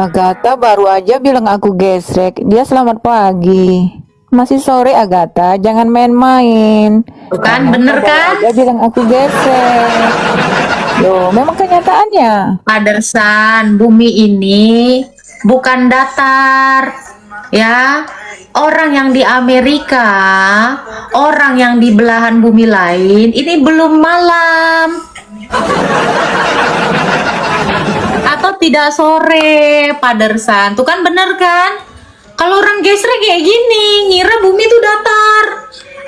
Agatha baru aja bilang aku gesrek. Dia selamat pagi. Masih sore Agatha, jangan main-main. Tuh kan, Kamu bener baru kan? aja bilang aku gesrek. Loh, memang kenyataannya. Padersan, bumi ini bukan datar, ya. Orang yang di Amerika, orang yang di belahan bumi lain, ini belum malam atau tidak sore, Padersan. Tuh kan bener kan? Kalau orang gesrek kayak gini, ngira bumi itu datar.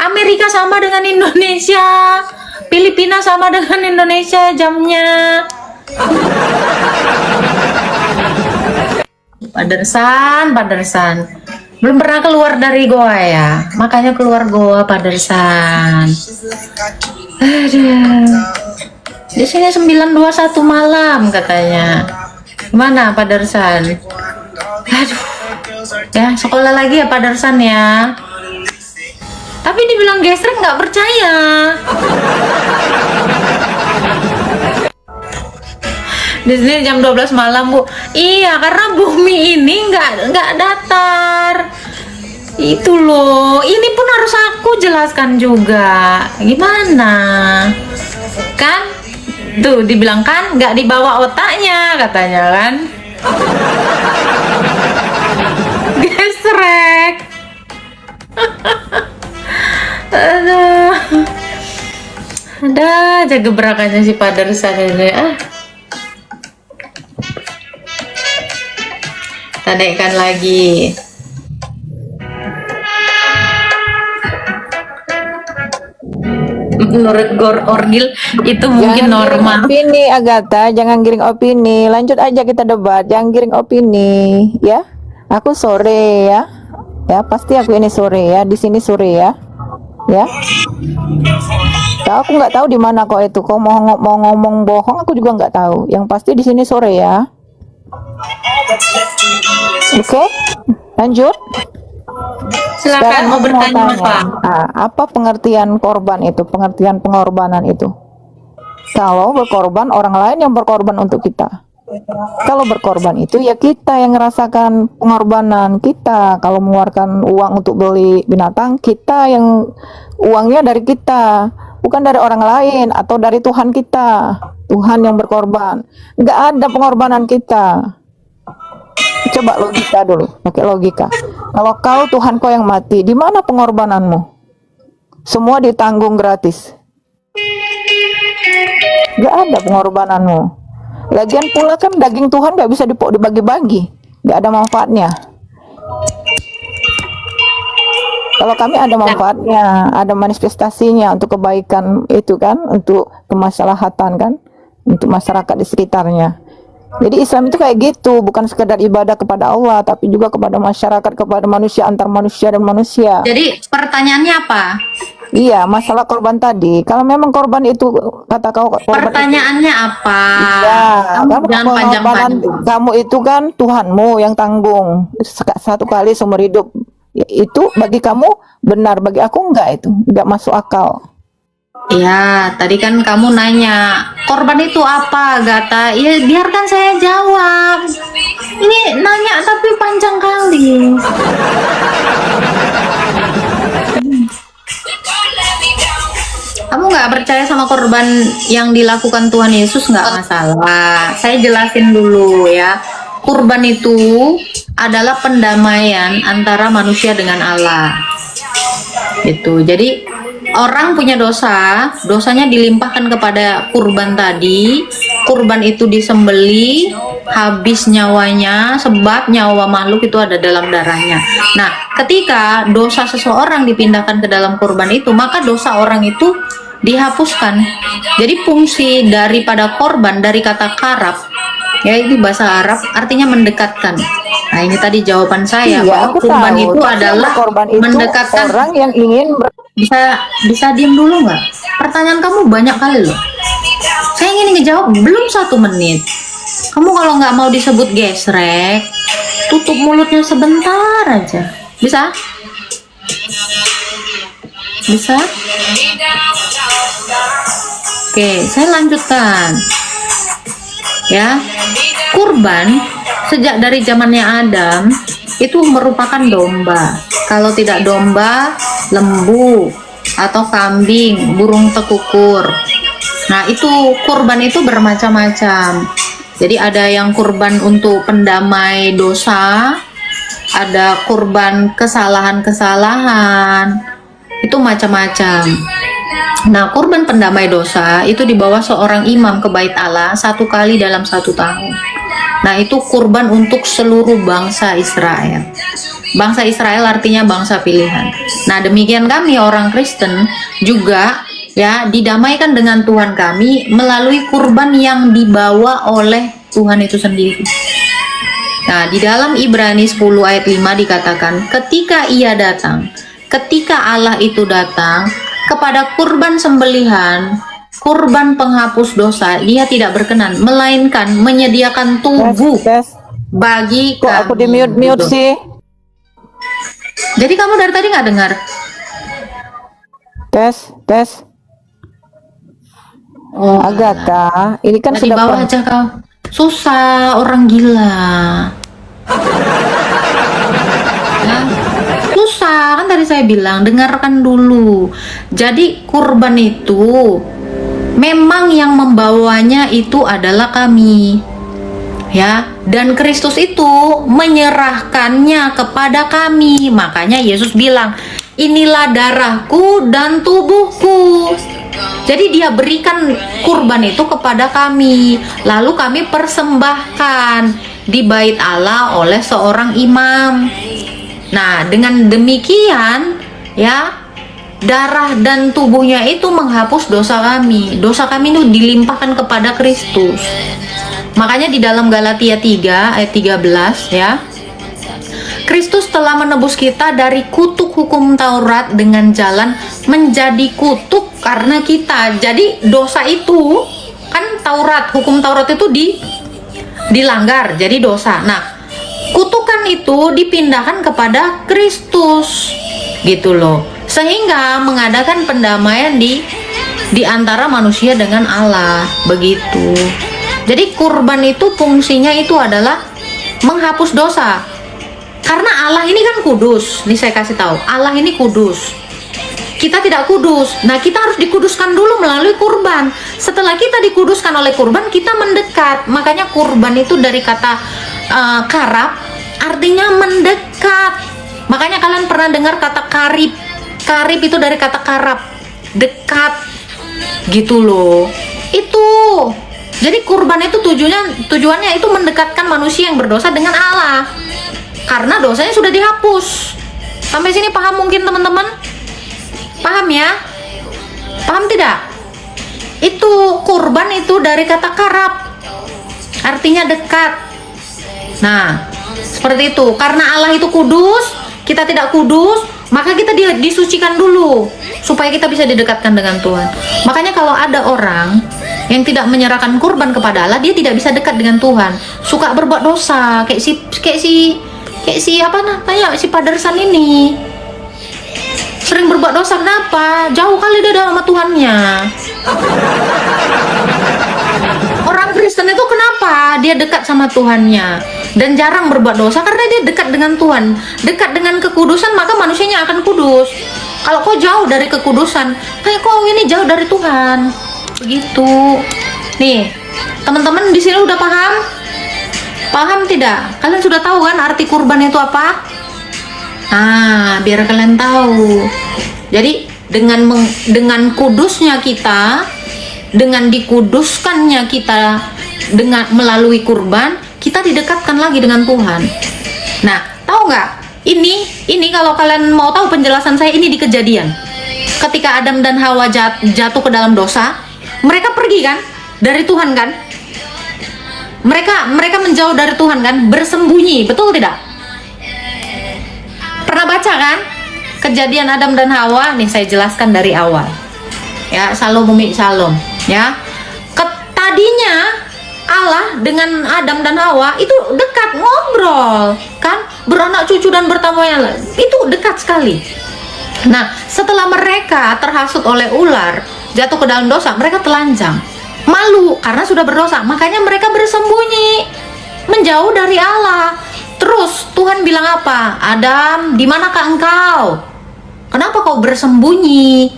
Amerika sama dengan Indonesia, Filipina sama dengan Indonesia jamnya. Padersan. Belum pernah keluar dari goa ya, makanya keluar goa Padersan. Aduh. Di sini 921 malam katanya. Gimana Padersan? Aduh. Ya, sekolah lagi ya Padersan ya. Tapi dibilang gesrek nggak percaya. Di sini jam 12 malam, Bu. Iya, karena bumi ini nggak datar. Itu loh. Ini pun harus aku jelaskan juga. Gimana? Kan? Tuh, dibilang kan nggak dibawa otaknya katanya kan. Gesrek. Aduh. Ada aja gebrakannya si Padersan ini. Kita naikkan lagi. Menurut Gor Orgil itu mungkin Jangan giring normal. opini Agatha, jangan giring opini. Lanjut aja kita debat, jangan giring opini, ya. Aku sore ya. Ya, pasti aku ini sore ya. Di sini sore ya. Ya. Tahu aku nggak tahu di mana kok itu. Kok mau ngomong bohong aku juga nggak tahu. Yang pasti di sini sore ya. Oke, lanjut. Silakan Sekarang mau aku bertanya tanya, apa? apa pengertian korban itu, pengertian pengorbanan itu? Kalau berkorban, orang lain yang berkorban untuk kita. Kalau berkorban itu ya kita yang ngerasakan pengorbanan kita. Kalau mengeluarkan uang untuk beli binatang, kita yang uangnya dari kita, bukan dari orang lain atau dari Tuhan kita. Tuhan yang berkorban. Nggak ada pengorbanan kita. Coba logika dulu, pakai logika. Kalau kau Tuhan kau yang mati, di mana pengorbananmu? Semua ditanggung gratis. Gak ada pengorbananmu. Lagian pula kan daging Tuhan gak bisa dibagi-bagi, gak ada manfaatnya. Kalau kami ada manfaatnya, ada manifestasinya untuk kebaikan itu kan, untuk kemaslahatan kan, untuk masyarakat di sekitarnya. Jadi Islam itu kayak gitu, bukan sekedar ibadah kepada Allah, tapi juga kepada masyarakat, kepada manusia, antar manusia dan manusia. Jadi pertanyaannya apa? Iya, masalah korban tadi. Kalau memang korban itu, kata kau korban Pertanyaannya apa? ya, Kamu kan jangan pengorbanan panjang-panjang. kamu itu kan Tuhanmu yang tanggung satu kali seumur hidup. Ya, itu bagi kamu benar, bagi aku enggak, itu enggak masuk akal. Ya, tadi kan kamu nanya, korban itu apa, Gata? Ya, biarkan saya jawab. Ini nanya tapi panjang kali. Kamu nggak percaya sama korban yang dilakukan Tuhan Yesus nggak masalah. Saya jelasin dulu ya. Kurban itu adalah pendamaian antara manusia dengan Allah. Itu. Jadi orang punya dosa, dosanya dilimpahkan kepada kurban tadi. Kurban itu disembeli, habis nyawanya, sebab nyawa makhluk itu ada dalam darahnya. Nah, ketika dosa seseorang dipindahkan ke dalam kurban itu, maka dosa orang itu dihapuskan. Jadi fungsi daripada korban dari kata karab, ya ini bahasa Arab artinya mendekatkan. Nah ini tadi jawaban saya Iya, bahwa aku kurban tahu. itu Tapi yang adalah berkorban itu mendekatkan. orang yang ingin Bisa diam dulu nggak? Pertanyaan kamu banyak kali loh. Saya ingin ngejawab belum 1 menit. Kamu kalau nggak mau disebut gesrek, tutup mulutnya sebentar aja. Bisa? Bisa? Oke, saya lanjutkan. Ya, kurban sejak dari zamannya Adam itu merupakan domba. Kalau tidak domba, lembu atau kambing, burung tekukur. Nah, itu kurban itu bermacam-macam. Jadi ada yang kurban untuk pendamai dosa, ada kurban kesalahan-kesalahan, itu macam-macam. Nah, kurban pendamai dosa itu dibawa seorang imam ke Bait Allah 1 kali dalam 1 tahun. Nah, itu kurban untuk seluruh bangsa Israel. Bangsa Israel artinya bangsa pilihan. Nah, demikian kami orang Kristen juga ya didamaikan dengan Tuhan kami melalui kurban yang dibawa oleh Tuhan itu sendiri. Nah, di dalam Ibrani 10 ayat 5 dikatakan, ketika ia datang, ketika Allah itu datang, kepada kurban sembelihan, kurban penghapus dosa, dia tidak berkenan, melainkan menyediakan tubuh bagi Kok kami. aku di mute sih? Jadi kamu dari tadi nggak dengar? Tes. Oh, Agatha, ini kan di sudah bawah aja kau. Susah, orang gila. Ya, susah kan tadi saya bilang, dengarkan dulu. Jadi kurban itu memang yang membawanya itu adalah kami. Ya, dan Kristus itu menyerahkannya kepada kami. Makanya Yesus bilang, inilah darahku dan tubuhku. Jadi dia berikan kurban itu kepada kami, lalu kami persembahkan di Bait Allah oleh seorang imam. Nah, dengan demikian ya, darah dan tubuhnya itu menghapus dosa kami. Dosa kami itu dilimpahkan kepada Kristus. Makanya di dalam Galatia 3 ayat 13 ya, Kristus telah menebus kita dari kutuk hukum Taurat dengan jalan menjadi kutuk karena kita. Jadi dosa itu kan Taurat, hukum Taurat itu dilanggar, jadi dosa. Nah, kutukan itu dipindahkan kepada Kristus, gitu loh. Sehingga mengadakan pendamaian di antara manusia dengan Allah, begitu. Jadi kurban itu fungsinya itu adalah menghapus dosa. Karena Allah ini kan kudus. Nih saya kasih tahu, Allah ini kudus. Kita tidak kudus. Nah, kita harus dikuduskan dulu melalui kurban. Setelah kita dikuduskan oleh kurban, kita mendekat. Makanya kurban itu dari kata karab, artinya mendekat. Makanya kalian pernah dengar kata karib. Karib itu dari kata karab, dekat. Gitu loh. Itu. Jadi kurban itu tujuannya itu mendekatkan manusia yang berdosa dengan Allah. Karena dosanya sudah dihapus. Sampai sini paham mungkin teman-teman? Paham ya? Paham tidak? Itu kurban itu dari kata karab, artinya dekat. Nah, seperti itu. Karena Allah itu kudus, kita tidak kudus, maka kita disucikan dulu supaya kita bisa didekatkan dengan Tuhan. Makanya kalau ada orang yang tidak menyerahkan kurban kepada Allah, dia tidak bisa dekat dengan Tuhan. Suka berbuat dosa, kayak si apa namanya, si Padersan ini sering berbuat dosa. Kenapa? Jauh kali dia sama Tuhannya. Orang Kristen itu kenapa dia dekat sama Tuhannya dan jarang berbuat dosa? Karena dia dekat dengan Tuhan, dekat dengan kekudusan, maka manusianya akan kudus. Kalau kau jauh dari kekudusan, kayak kau ini jauh dari Tuhan, begitu. Nih teman-teman di sini udah paham? Paham tidak? Kalian sudah tahu kan arti kurban itu apa? Nah, biar kalian tahu. Jadi dengan kudusnya kita, dengan dikuduskannya kita dengan melalui kurban, kita didekatkan lagi dengan Tuhan. Nah, tahu nggak? Ini kalau kalian mau tahu penjelasan saya, ini di Kejadian. Ketika Adam dan Hawa jatuh ke dalam dosa, mereka pergi kan dari Tuhan kan? Mereka menjauh dari Tuhan kan, bersembunyi, betul tidak? Pernah baca kan? Kejadian Adam dan Hawa, nih saya jelaskan dari awal. Ya, Salom Umi Salom, ya. Tadinya Allah dengan Adam dan Hawa itu dekat, ngobrol, kan? Beranak cucu dan bertambahnya, itu dekat sekali. Nah, setelah mereka terhasut oleh ular, jatuh ke dalam dosa, mereka telanjang. Malu karena sudah berdosa, makanya mereka bersembunyi. menjauh dari Allah. Terus Tuhan bilang apa? Adam, di manakah engkau? Kenapa kau bersembunyi?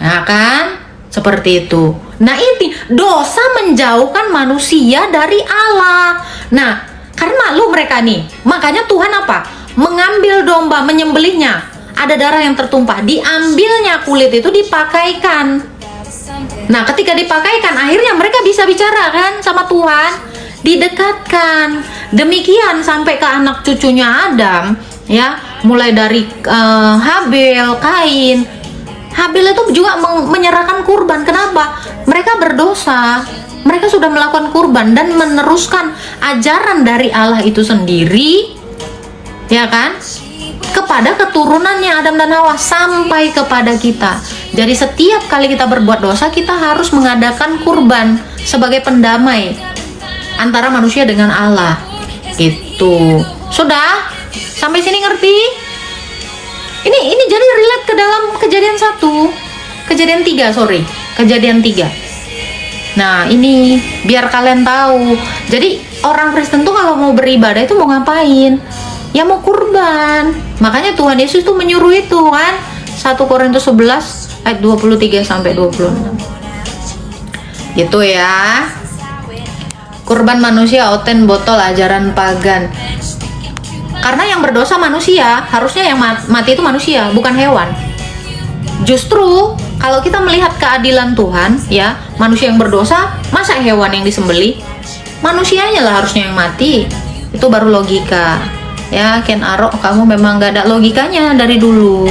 Nah kan, seperti itu. Nah ini dosa menjauhkan manusia dari Allah. Nah, karena malu mereka nih, makanya Tuhan apa? Mengambil domba, menyembelihnya. Ada darah yang tertumpah, diambilnya kulit itu dipakaikan. Nah, ketika dipakaikan, akhirnya mereka bisa bicara kan sama Tuhan, didekatkan. Demikian sampai ke anak cucunya Adam, ya, mulai dari Habil, Kain. Habil itu juga menyerahkan kurban. Kenapa? Mereka berdosa. Mereka sudah melakukan kurban dan meneruskan ajaran dari Allah itu sendiri, ya kan? Kepada keturunannya Adam dan Hawa sampai kepada kita. Jadi setiap kali kita berbuat dosa, kita harus mengadakan kurban sebagai pendamai antara manusia dengan Allah. Gitu. Sudah? Sampai sini ngerti? Ini jadi relate ke dalam kejadian 3. Nah, ini biar kalian tahu. Jadi orang Kristen tuh kalau mau beribadah itu mau ngapain? Ya mau kurban. Makanya Tuhan Yesus tuh menyuruh itu kan. 1 Korintus 11 ayat 23 sampai 26. Gitu ya. Kurban manusia, oten, botol, ajaran pagan. Karena yang berdosa manusia, harusnya yang mati itu manusia, bukan hewan. Justru kalau kita melihat keadilan Tuhan, ya, manusia yang berdosa, masa hewan yang disembelih? Manusianya lah harusnya yang mati. Itu baru logika. Ya, Ken Arok, kamu memang gak ada logikanya dari dulu.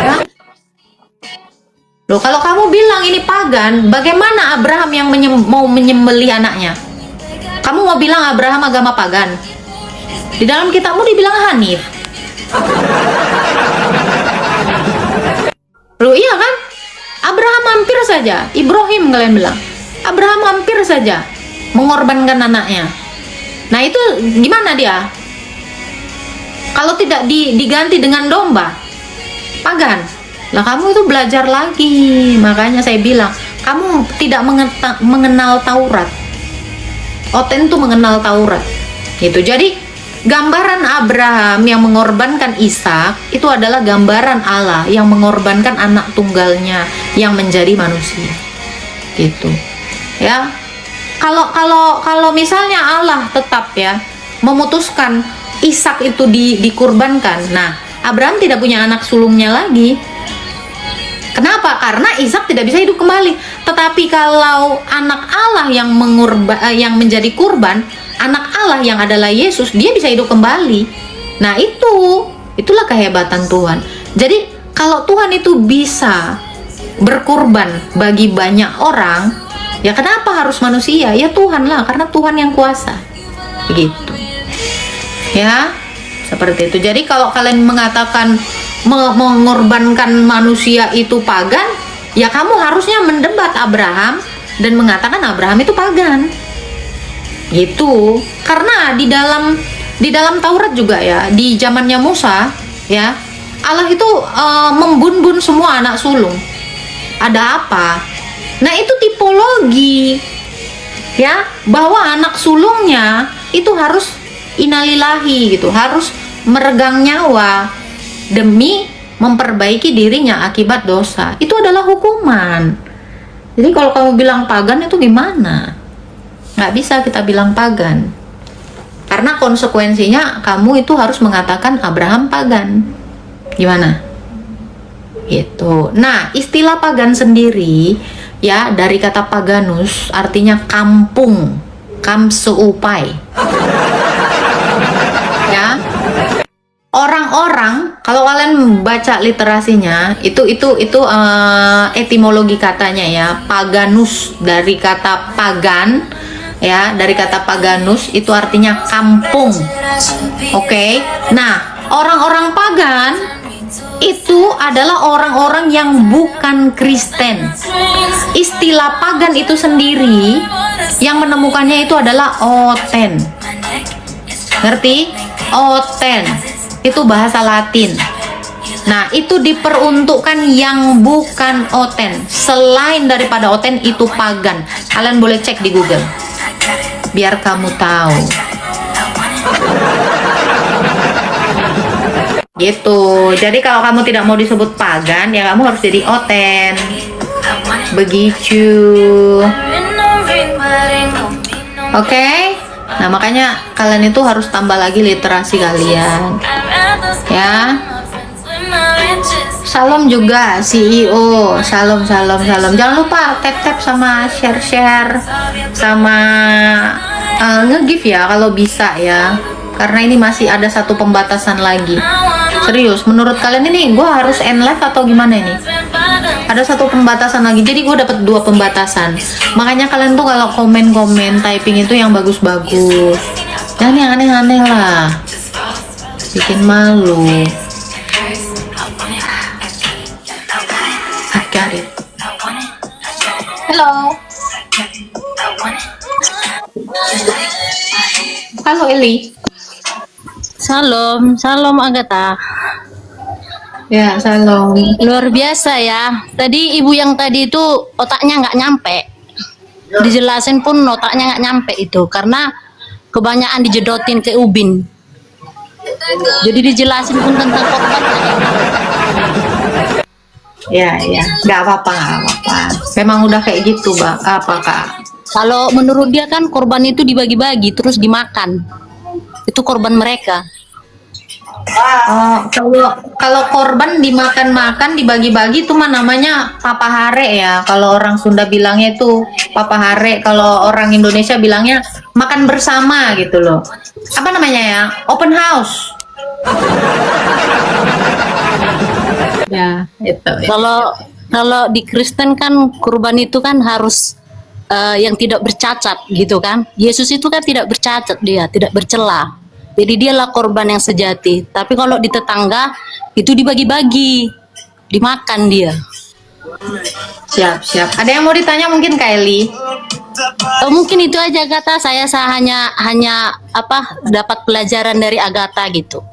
Ya. Loh, kalau kamu bilang ini pagan, bagaimana Abraham yang mau menyembelih anaknya? Kamu mau bilang Abraham agama pagan? Di dalam kitabmu dibilang Hanif. Loh iya kan? Abraham hampir saja, Ibrahim kalian bilang. Abraham hampir saja mengorbankan anaknya. Nah itu gimana dia? Kalau tidak diganti dengan domba, pagan. Lah kamu itu belajar lagi. Makanya saya bilang, kamu tidak mengenal Taurat. Oten itu mengenal Taurat. Gitu. Jadi gambaran Abraham yang mengorbankan Ishak itu adalah gambaran Allah yang mengorbankan anak tunggalnya yang menjadi manusia. Gitu. Ya. Kalau misalnya Allah tetap ya memutuskan Ishak itu dikurbankan. Nah, Abraham tidak punya anak sulungnya lagi. Kenapa? Karena Ishak tidak bisa hidup kembali. Tetapi kalau anak Allah yang yang menjadi kurban, anak Allah yang adalah Yesus, dia bisa hidup kembali. Nah, itulah kehebatan Tuhan. Jadi, kalau Tuhan itu bisa berkurban bagi banyak orang, ya kenapa harus manusia? Ya Tuhan lah, karena Tuhan yang kuasa. Begitu. Ya, seperti itu. Jadi kalau kalian mengatakan mengorbankan manusia itu pagan, ya kamu harusnya mendebat Abraham dan mengatakan Abraham itu pagan. Gitu. Karena di dalam Taurat juga ya, di zamannya Musa, ya, Allah itu membun-bun semua anak sulung. Ada apa? Nah, itu tipologi. Ya, bahwa anak sulungnya itu harus innalillahi gitu, harus meregang nyawa demi memperbaiki dirinya akibat dosa. Itu adalah hukuman. Jadi kalau kamu bilang pagan itu gimana? Nggak bisa kita bilang pagan. Karena konsekuensinya kamu itu harus mengatakan Abraham pagan. Gimana? Gitu. Nah, istilah pagan sendiri ya dari kata paganus artinya kampung, kamseupai. Ya. Orang-orang, kalau kalian baca literasinya, itu etimologi katanya ya, paganus dari kata pagan, ya, dari kata paganus itu artinya kampung. Oke. Nah, orang-orang pagan itu adalah orang-orang yang bukan Kristen. Istilah pagan itu sendiri yang menemukannya itu adalah Oten. Ngerti? Oten. Itu bahasa Latin. Nah, itu diperuntukkan yang bukan Oten. Selain daripada Oten itu pagan. Kalian boleh cek di Google. biar kamu tahu. Gitu. Jadi kalau kamu tidak mau disebut pagan, ya kamu harus jadi oten. Begitu. Oke? Nah, makanya kalian itu harus tambah lagi literasi kalian. Ya. Salam juga CEO. Salam. Jangan lupa tap sama share sama nge-give ya kalau bisa ya. Karena ini masih ada satu pembatasan lagi. Serius, menurut kalian ini gue harus end live atau gimana ini? Ada satu pembatasan lagi, jadi gue dapat 2 pembatasan. Makanya kalian tuh kalau komen typing itu yang bagus-bagus, jangan yang aneh-aneh lah, bikin malu. I got it. Hello. Halo Eli. Salam Agatha. Ya, salam. Luar biasa ya. Tadi ibu yang tadi itu otaknya nggak nyampe. Dijelasin pun otaknya nggak nyampe itu karena kebanyakan dijedotin ke ubin. Jadi dijelasin pun tentang korban. Ya, nggak apa-apa. Memang udah kayak gitu, Bang. Apa Kak? Kalau menurut dia kan korban itu dibagi-bagi terus dimakan. Itu korban mereka. Oh, kalau korban dimakan-makan dibagi-bagi itu mah namanya papa hare ya. Kalau orang Sunda bilangnya itu papa hare, kalau orang Indonesia bilangnya makan bersama gitu loh. Apa namanya ya? Open house. Ya, itu. Ya. Kalau di Kristen kan kurban itu kan harus yang tidak bercacat gitu kan. Yesus itu kan tidak bercacat, dia tidak bercela. Jadi dialah korban yang sejati. Tapi kalau di tetangga itu dibagi-bagi, dimakan dia. Siap. Ada yang mau ditanya mungkin Kylie? Mungkin itu aja kata saya hanya dapat pelajaran dari Agatha gitu.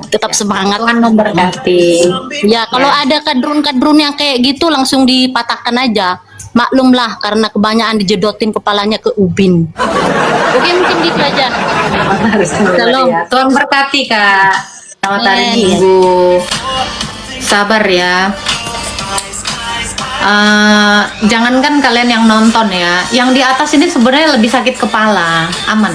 Tetap semangat. Tuhan memberkati. Ya kalau ada kadrun yang kayak gitu langsung dipatahkan aja. Maklumlah karena kebanyakan dijedotin kepalanya ke ubin. Oke, mungkin gitu aja. Salam. Tuhan berkati Kak. Selamat hari Minggu. Sabar ya. Jangankan kalian yang nonton ya, yang di atas ini sebenarnya lebih sakit kepala. Aman.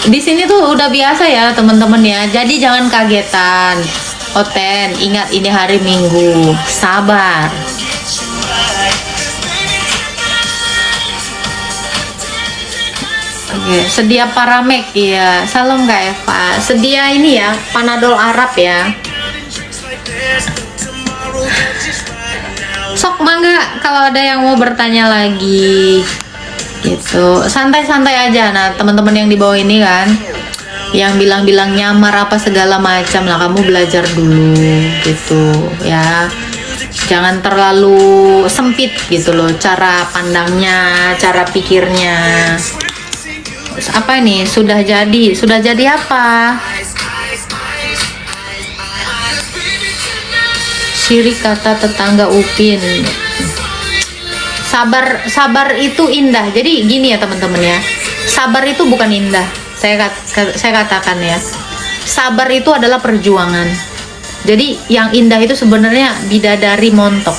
Di sini tuh udah biasa ya teman-teman ya. Jadi jangan kagetan. Oten, ingat ini hari Minggu. Sabar. Oke, sedia Paramek ya. Salam Kak Eva. Sedia ini ya, Panadol Arab ya. Sok mangga kalau ada yang mau bertanya lagi. Gitu. Santai-santai aja. Nah, teman-teman yang di bawah ini kan yang bilang-bilang nyamar apa segala macam lah, kamu belajar dulu gitu ya. Jangan terlalu sempit gitu loh cara pandangnya, cara pikirnya. Apa ini? Sudah jadi apa? Sirik kata tetangga Upin. Sabar itu indah. Jadi gini ya teman-teman ya. Sabar itu bukan indah. Saya katakan ya. Sabar itu adalah perjuangan. Jadi yang indah itu sebenarnya bidadari montok.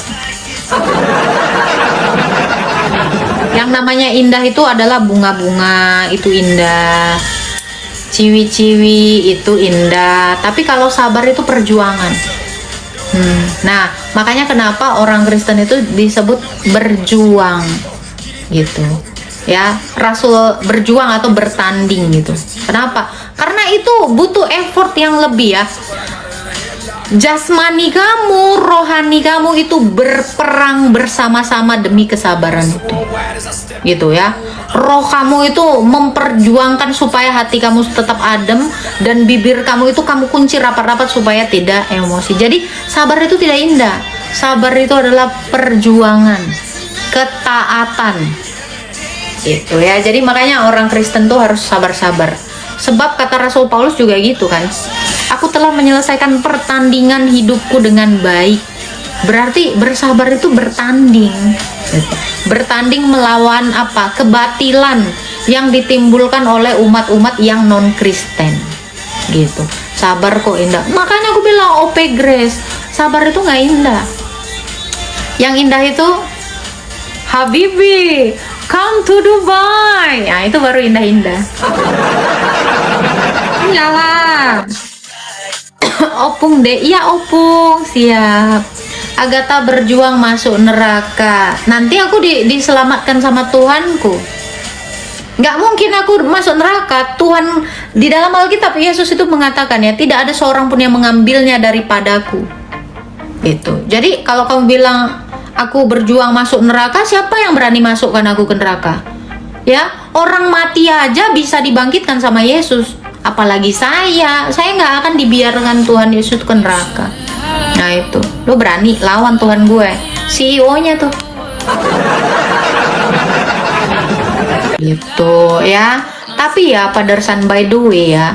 Yang namanya indah itu adalah bunga-bunga, itu indah. Ciwi-ciwi itu indah. Tapi kalau sabar itu perjuangan. Nah, makanya kenapa orang Kristen itu disebut berjuang gitu. Ya, Rasul berjuang atau bertanding gitu. Kenapa? Karena itu butuh effort yang lebih ya. Jasmani kamu, rohani kamu itu berperang bersama-sama demi kesabaran itu. Gitu ya. Roh kamu itu memperjuangkan supaya hati kamu tetap adem dan bibir kamu itu kamu kunci rapat-rapat supaya tidak emosi. Jadi sabar itu tidak indah. Sabar itu adalah perjuangan, ketaatan. Gitu ya. Jadi makanya orang Kristen tuh harus sabar-sabar. Sebab kata Rasul Paulus juga gitu kan. aku telah menyelesaikan pertandingan hidupku dengan baik. Berarti bersabar itu bertanding. Bertanding melawan apa? Kebatilan yang ditimbulkan oleh umat-umat yang non-Kristen. Gitu. Sabar kok indah. Makanya aku bilang OP Grace, sabar itu nggak indah. Yang indah itu Habibi, come to Dubai. Nah, itu baru indah-indah. Iyalah. Opung deh, iya opung, siap. Agatha berjuang masuk neraka. Nanti aku diselamatkan sama Tuhanku. Nggak mungkin aku masuk neraka. Tuhan di dalam Alkitab Yesus itu mengatakan ya, tidak ada seorang pun yang mengambilnya daripadaku. Itu. Jadi kalau kamu bilang aku berjuang masuk neraka, siapa yang berani masukkan aku ke neraka? Ya, orang mati aja bisa dibangkitkan sama Yesus. Apalagi saya nggak akan dibiarkan Tuhan Yesus ke neraka. Nah itu, lo berani lawan Tuhan gue, CEO-nya tuh. Gitu ya. Tapi ya Pak Darsan, by the way ya,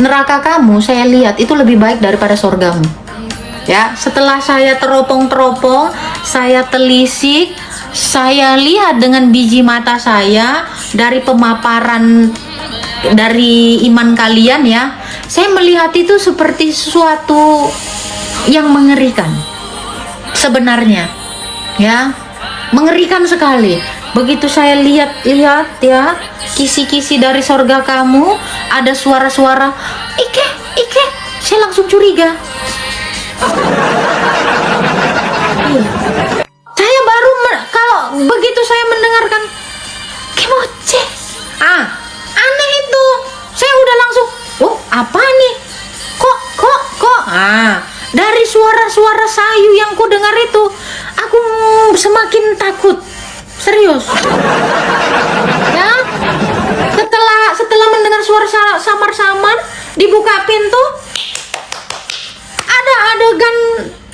neraka kamu saya lihat itu lebih baik daripada sorgamu. Ya, setelah saya teropong-teropong, saya telisik, saya lihat dengan biji mata saya dari pemaparan dari iman kalian ya, saya melihat itu seperti sesuatu yang mengerikan sebenarnya ya, mengerikan sekali. Begitu saya lihat ya, kisi-kisi dari sorga kamu, ada suara-suara Ike, saya langsung curiga. Saya baru kalau begitu saya mendengarkan kemoce, aneh itu, saya udah langsung, oh apa nih, kok dari suara-suara sayu yang ku dengar itu, aku semakin takut, serius. Ya, setelah mendengar suara samar-samar, dibuka pintu, ada adegan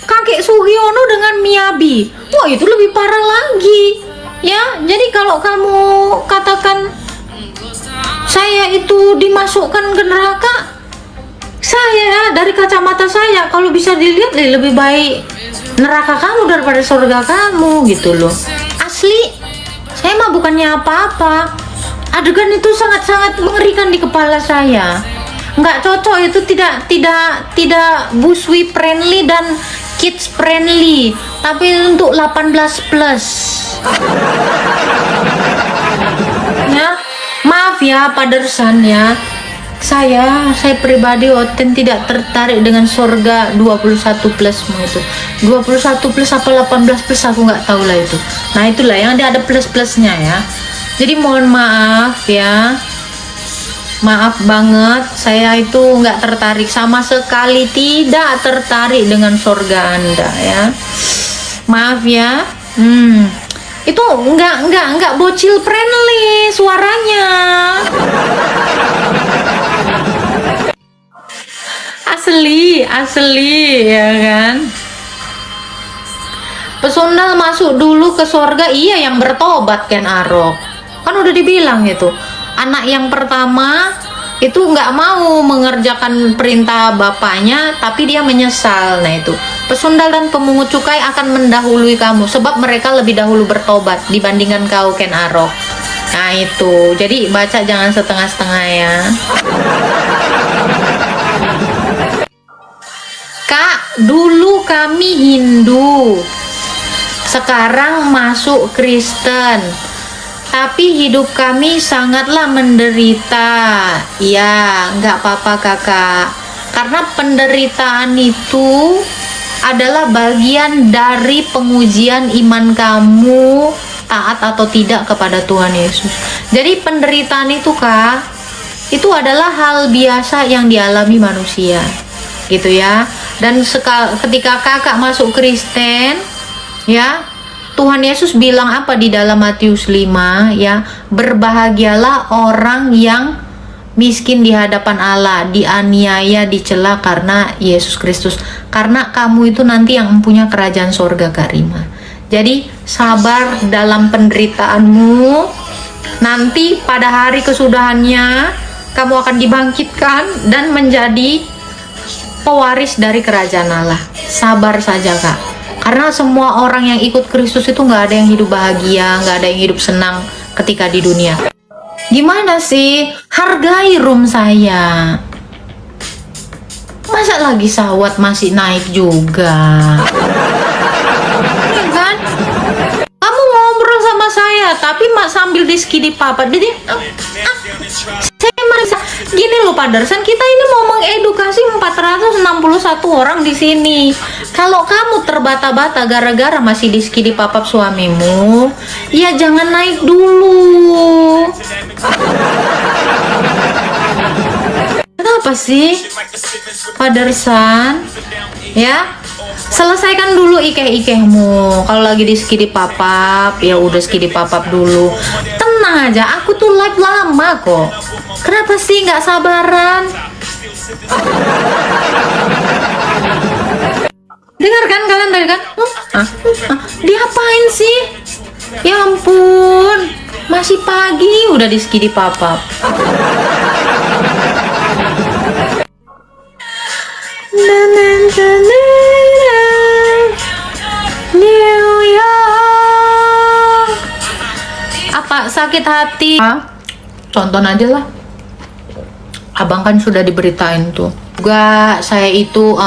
kakek Sugiono dengan Miyabi. Wah, itu lebih parah lagi. Ya, jadi kalau kamu katakan saya itu dimasukkan ke neraka, saya dari kacamata saya kalau bisa dilihat lebih baik neraka kamu daripada surga kamu gitu loh. Asli, saya mah bukannya apa-apa. Adegan itu sangat-sangat mengerikan di kepala saya. Nggak cocok, itu tidak busui friendly dan kids friendly, tapi untuk 18 plus. Ya, maaf ya Pak Darsan ya. Saya pribadi Oten tidak tertarik dengan surga 21 plusmu itu. 21 plus apa 18 plus aku nggak tahu lah itu. Nah itulah yang ada plus-plusnya ya. Jadi mohon maaf ya. Maaf banget, saya itu nggak tertarik, sama sekali tidak tertarik dengan surga Anda ya. Maaf ya. Itu nggak bocil friendly suaranya. Asli ya kan. Pesundal masuk dulu ke surga, iya yang bertobat Ken Arok. Kan udah dibilang itu. Anak yang pertama itu nggak mau mengerjakan perintah bapaknya, tapi dia menyesal. Nah itu, pesundal dan pemungut cukai akan mendahului kamu, sebab mereka lebih dahulu bertobat dibandingkan kau Ken Arok. Nah itu, jadi baca jangan setengah-setengah ya. Kak, dulu kami Hindu, sekarang masuk Kristen. Tapi hidup kami sangatlah menderita. Ya, nggak apa-apa kakak. Karena penderitaan itu adalah bagian dari pengujian iman kamu, taat atau tidak kepada Tuhan Yesus. Jadi penderitaan itu kak, itu adalah hal biasa yang dialami manusia. Gitu ya. Dan ketika kakak masuk Kristen, ya, Tuhan Yesus bilang apa di dalam Matius 5 ya, berbahagialah orang yang miskin di hadapan Allah, dianiaya, dicela karena Yesus Kristus, karena kamu itu nanti yang mempunyai kerajaan sorga Kak Rima. Jadi sabar dalam penderitaanmu, nanti pada hari kesudahannya kamu akan dibangkitkan dan menjadi pewaris dari kerajaan Allah. Sabar saja Kak, karena semua orang yang ikut Kristus itu nggak ada yang hidup bahagia, nggak ada yang hidup senang ketika di dunia. Gimana sih? Hargai room saya. Masa lagi sawat masih naik juga? Ya kan? Kamu ngobrol sama saya, tapi sambil di papat. Jadi, saya merasa gini loh Pak Darsan, kita ini mau mengedukasi 461 orang di sini. Kalau kamu terbata-bata gara-gara masih di papap suamimu, ya jangan naik dulu. Kenapa sih Pak Darsan? Ya, selesaikan dulu ikeh-ikehmu. Kalau lagi di papap, ya udah papap dulu. Tenang aja, aku tuh live lama kok. Kenapa sih nggak sabaran? Dengarkan kalian tadi kan? Diapain sih? Ya ampun, masih pagi udah di papap. New York. Apa sakit hati? Contoh aja lah. Abang kan sudah diberitain tuh. Juga saya itu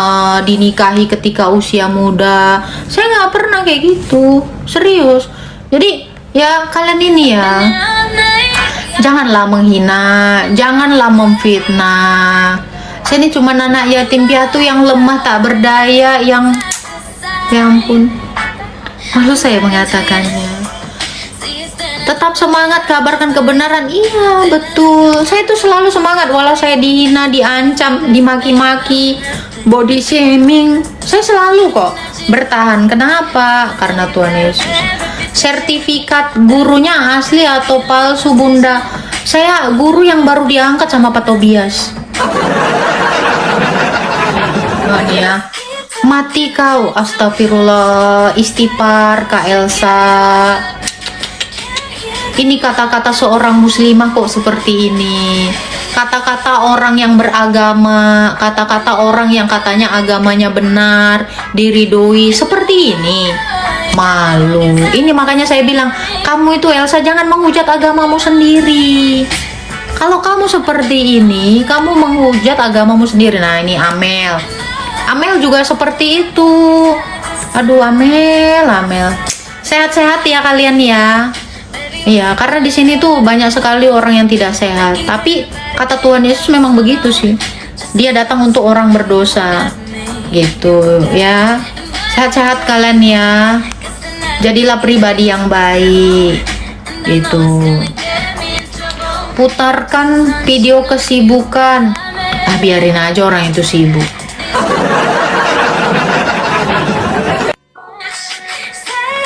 dinikahi ketika usia muda. Saya nggak pernah kayak gitu, serius. Jadi ya kalian ini ya, janganlah menghina, janganlah memfitnah. Saya ini cuma anak yatim piatu yang lemah tak berdaya, yang ya ampun, malu saya mengatakannya. Tetap semangat, kabarkan kebenaran. Iya betul, saya itu selalu semangat walau saya dihina, diancam, dimaki-maki, body shaming, saya selalu kok bertahan. Kenapa? Karena Tuhan Yesus. Sertifikat gurunya asli atau palsu Bunda? Saya guru yang baru diangkat sama Pak Tobias. Oh ya, mati kau, astagfirullah, istighfar Kak Elsa. Ini kata-kata seorang muslimah kok seperti ini. Kata-kata orang yang beragama, kata-kata orang yang katanya agamanya benar, diridhoi, seperti ini. Malu. Ini makanya saya bilang, kamu itu Elsa jangan menghujat agamamu sendiri. Kalau kamu seperti ini, kamu menghujat agamamu sendiri. Nah ini Amel. Amel juga seperti itu. Aduh Amel. Sehat-sehat ya kalian ya. Iya, karena di sini tuh banyak sekali orang yang tidak sehat. Tapi kata Tuhan Yesus memang begitu sih. Dia datang untuk orang berdosa. Gitu ya. Sehat-sehat kalian ya. Jadilah pribadi yang baik. Gitu. Putarkan video kesibukan. Biarin aja orang itu sibuk.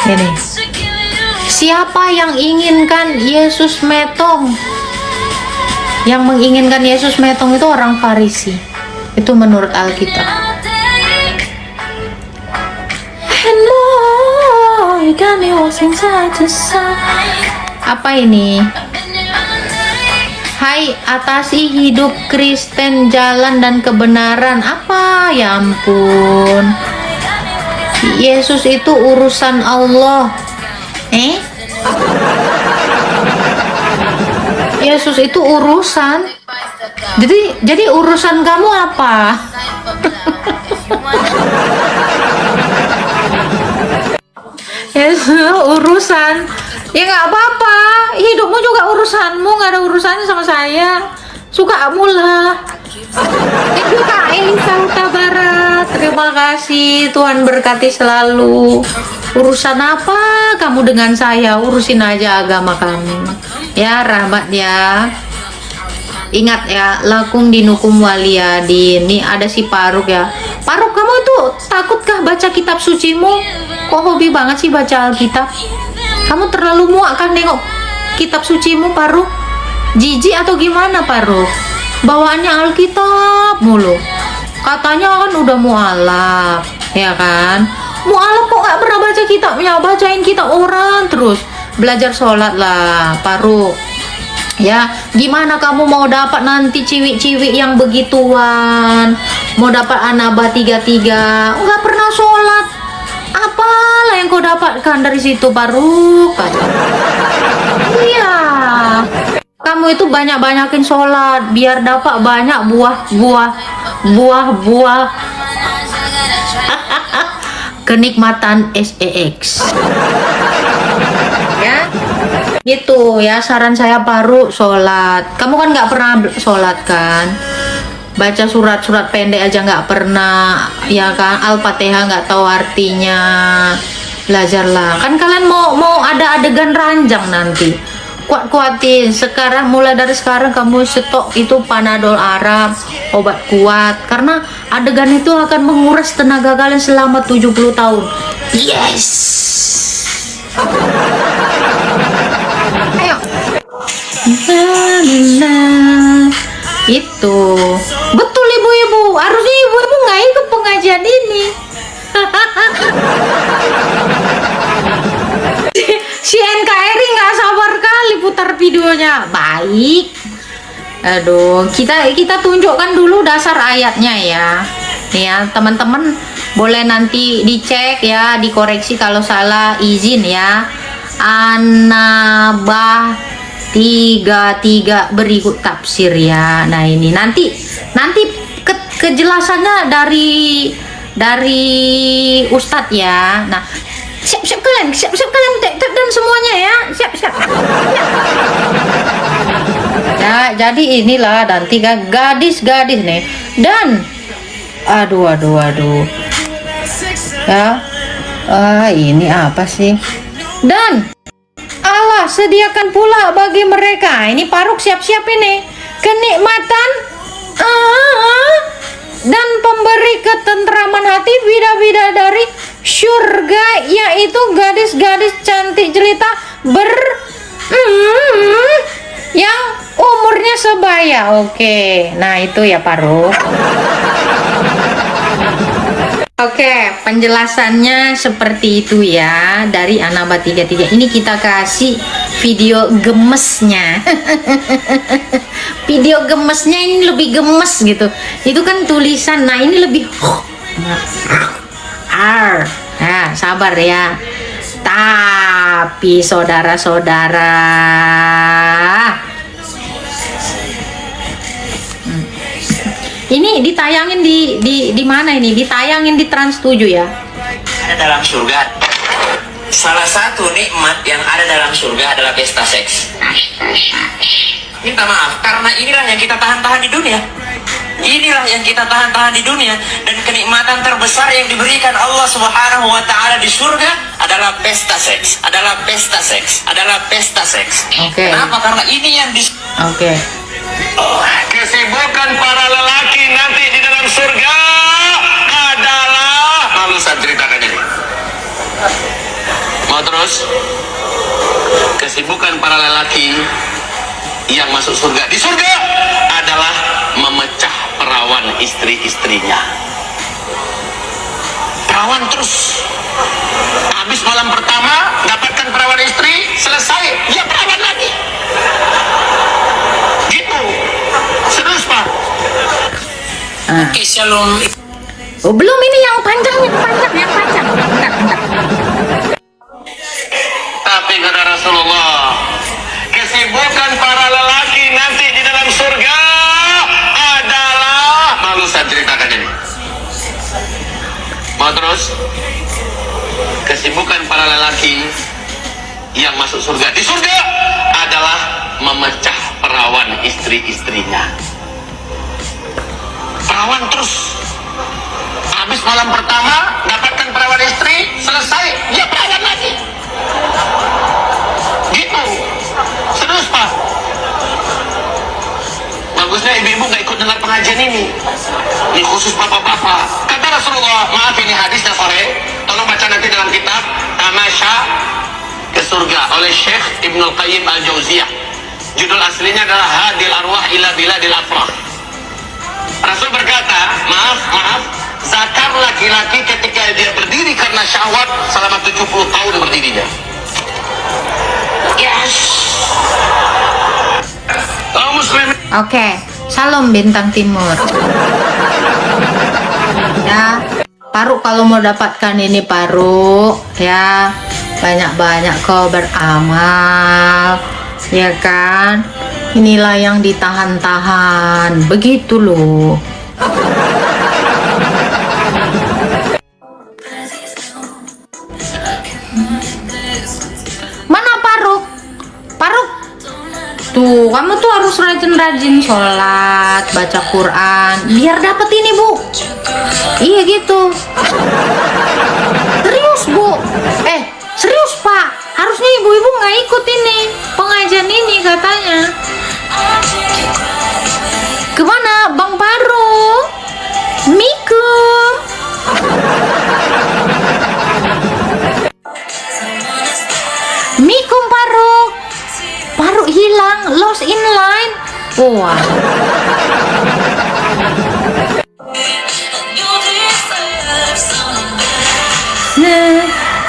Ini. Siapa yang inginkan Yesus metong? Yang menginginkan Yesus metong itu orang Farisi. Itu menurut Alkitab. Apa ini? Hai, atasi hidup Kristen, jalan dan kebenaran. Apa? Ya ampun. Yesus itu urusan Allah. Yesus itu urusan. Jadi urusan kamu apa? Yesus urusan. Ya nggak apa-apa. Hidupmu juga urusanmu, nggak ada urusannya sama saya. Suka mula. Itu Kak Elisa Huta Barat. Terima kasih, Tuhan berkati selalu. Urusan apa kamu dengan saya? Urusin aja agama kami. Ya rahmat ya. Ingat ya, lakum dinukum waliyadin. Nih ada si Paruk ya. Paruk, kamu tuh takutkah baca kitab sucimu? Kok hobi banget sih baca Alkitab? Kamu terlalu muak kan nengok kitab sucimu, Paruk? Jijik atau gimana, Paruk? Bawaannya Alkitab mulu. Katanya kan udah mualaf, ya kan? Mualaf kok gak pernah baca kitabnya? Bacain kitab orang terus. Belajar sholat lah, Paruk. Ya, gimana kamu mau dapat nanti ciwi-ciwi yang begituan? Mau dapat anaba 33, nggak pernah sholat. Apalah yang kau dapatkan dari situ, baru? Iya. Kamu itu banyak-banyakin sholat biar dapat banyak buah-buah kenikmatan SEX. Ya. Gitu ya, saran saya baru sholat. Kamu kan nggak pernah sholat kan? Baca surat-surat pendek aja nggak pernah, ya kan? Al-Fatihah nggak tahu artinya. Belajarlah. Kan kalian mau ada adegan ranjang nanti. Kuat-kuatin. Sekarang, mulai dari sekarang kamu stok itu Panadol Arab, obat kuat. Karena adegan itu akan menguras tenaga kalian selama 70 tahun. Yes. Ayo. Nah, itu betul ibu-ibu, harusnya ibu-ibu nggak ikut pengajian ini. Si NKRI nggak sabar kali putar videonya. Baik, aduh, kita tunjukkan dulu dasar ayatnya ya. Nih ya teman-teman, boleh nanti dicek ya, dikoreksi kalau salah, izin ya. An-Naba 33 berikut tafsir ya. Nah ini nanti kejelasannya dari Ustadz ya. Nah siap-siap kalian tap dan semuanya ya, siap. Ya jadi inilah nanti kan gadis-gadis nih, dan aduh ya, ini apa sih? Dan Allah sediakan pula bagi mereka, ini Paruk siap-siap ini, kenikmatan dan pemberi ketentraman hati bidadari surga, yaitu gadis-gadis cantik jelita yang umurnya sebaya. Oke, nah itu ya Paruk. Oke, penjelasannya seperti itu ya dari An-Naba 33. Ini kita kasih video gemesnya. Video gemesnya ini lebih gemes gitu. Itu kan tulisan. Nah, ini lebih Nah, sabar ya. Tapi saudara-saudara, ini ditayangin di mana ini? Ditayangin di Trans 7 ya. Ada dalam surga. Salah satu nikmat yang ada dalam surga adalah pesta seks. Minta maaf, karena inilah yang kita tahan-tahan di dunia. Inilah yang kita tahan-tahan di dunia. Dan kenikmatan terbesar yang diberikan Allah Subhanahu wa Ta'ala di surga adalah pesta seks. Adalah pesta seks. Adalah pesta seks. Oke. Kenapa? Karena ini yang Oke. Kesibukan para lelaki nanti di dalam surga adalah, lalu saya ceritakan ini. Mau terus? Kesibukan para lelaki yang masuk surga di surga adalah memecah perawan istri-istrinya. Perawan terus. Habis malam pertama dapatkan perawan istri, selesai dia perawan lagi. Gitu. Serius Pak. Shalom. Oh, belum, ini yang panjang. Bentar. Tapi kata Rasulullah, kesibukan para lelaki nanti di dalam surga adalah, lalu saya ceritakan ini. Mau terus? Kesibukan para lelaki yang masuk surga di surga adalah memecah perawan istri-istrinya. Perawan terus. Habis malam pertama dapatkan perawan istri, selesai dia perawan lagi. Gitu. Serius Pak. Bagusnya ibu-ibu gak ikut dengar pengajian ini. Ini khusus bapak-bapak. Kata Rasulullah, maaf ini hadisnya sore, tolong baca nanti dalam kitab Tamasya ke Surga oleh Syekh Ibnul Qayyim Al-Jauziyah. Judul aslinya adalah Hadil Arwah ila Biladil Afrah. Rasul berkata, maaf, zakar laki-laki ketika dia berdiri karena syahwat selama 70 tahun berdirinya. Yes. Kaum muslim. Oke, salam bintang timur. Ya, Paru kalau mau dapatkan ini Paru, ya banyak-banyak kau beramal, ya kan? Inilah yang ditahan-tahan, begitu loh. Mana Paruk? Paruk. Tuh, kamu tuh harus rajin-rajin sholat, baca Quran, biar dapet ini, Bu. Iya gitu. Serius, Bu. Serius, Pak. Harusnya ibu-ibu nggak ikut ini pengajian ini katanya. Kemana, Bang Paruk? Mikum. Mikum Paruk. Paruk hilang, lost in line. Wah.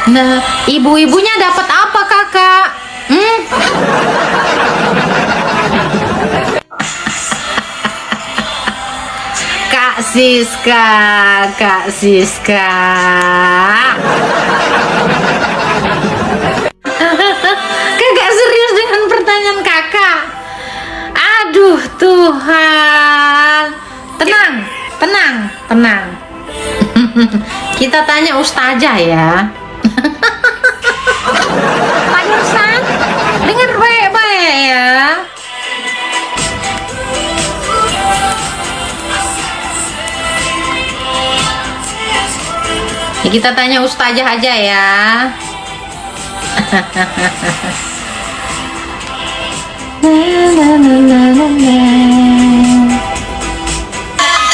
Nah, ibu-ibunya dapat apa, Kakak? Kak Siska, Kak Siska. Kakak serius dengan pertanyaan Kakak. Aduh Tuhan. Tenang, tenang, tenang. Kita tanya ustazah ya. Pak Nursan, dengar baik-baik ya. Kita tanya ustazah aja ya.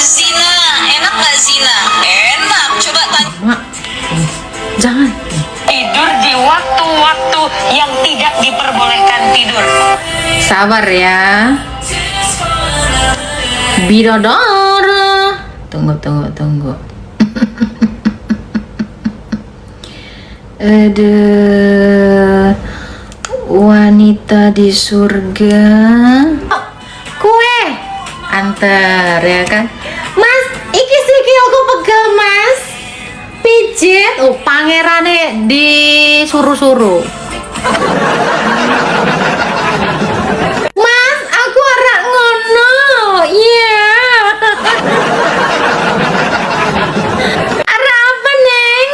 Zina, enak nggak zina? Enak, coba tanya. Mak, jangan. Tidur di waktu-waktu yang tidak diperbolehkan tidur. Sabar ya. Bidadara. Tunggu. Ada wanita di surga. Kue antar ya kan. Mas, iki sih aku pegel Mas. Pijit. Oh, pangerane disuruh-suruh. Mas, aku arek ngono. Iya. Arek apa, Neng?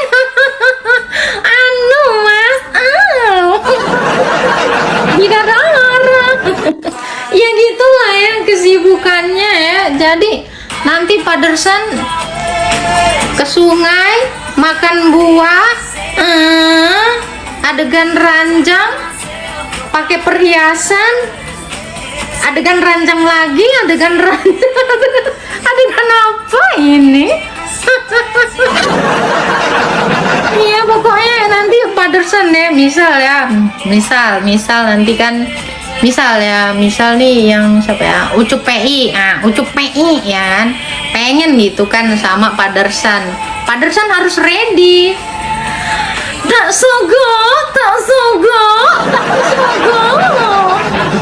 Anu, Mas. Bidadara. Ya gitulah ya kesibukannya ya. Jadi nanti Pak Dersan ke sungai makan buah, adegan ranjang pakai perhiasan, adegan ranjang lagi, adegan ranjang. Adegan apa ini? Iya pokoknya nanti Pak Dersan ya, misal nanti kan misal nih yang siapa ya, Ucup PI, Ucup PI ya kan, pengen gitu kan sama Pak Dersan. Pak Dersan harus ready. Tak sogo.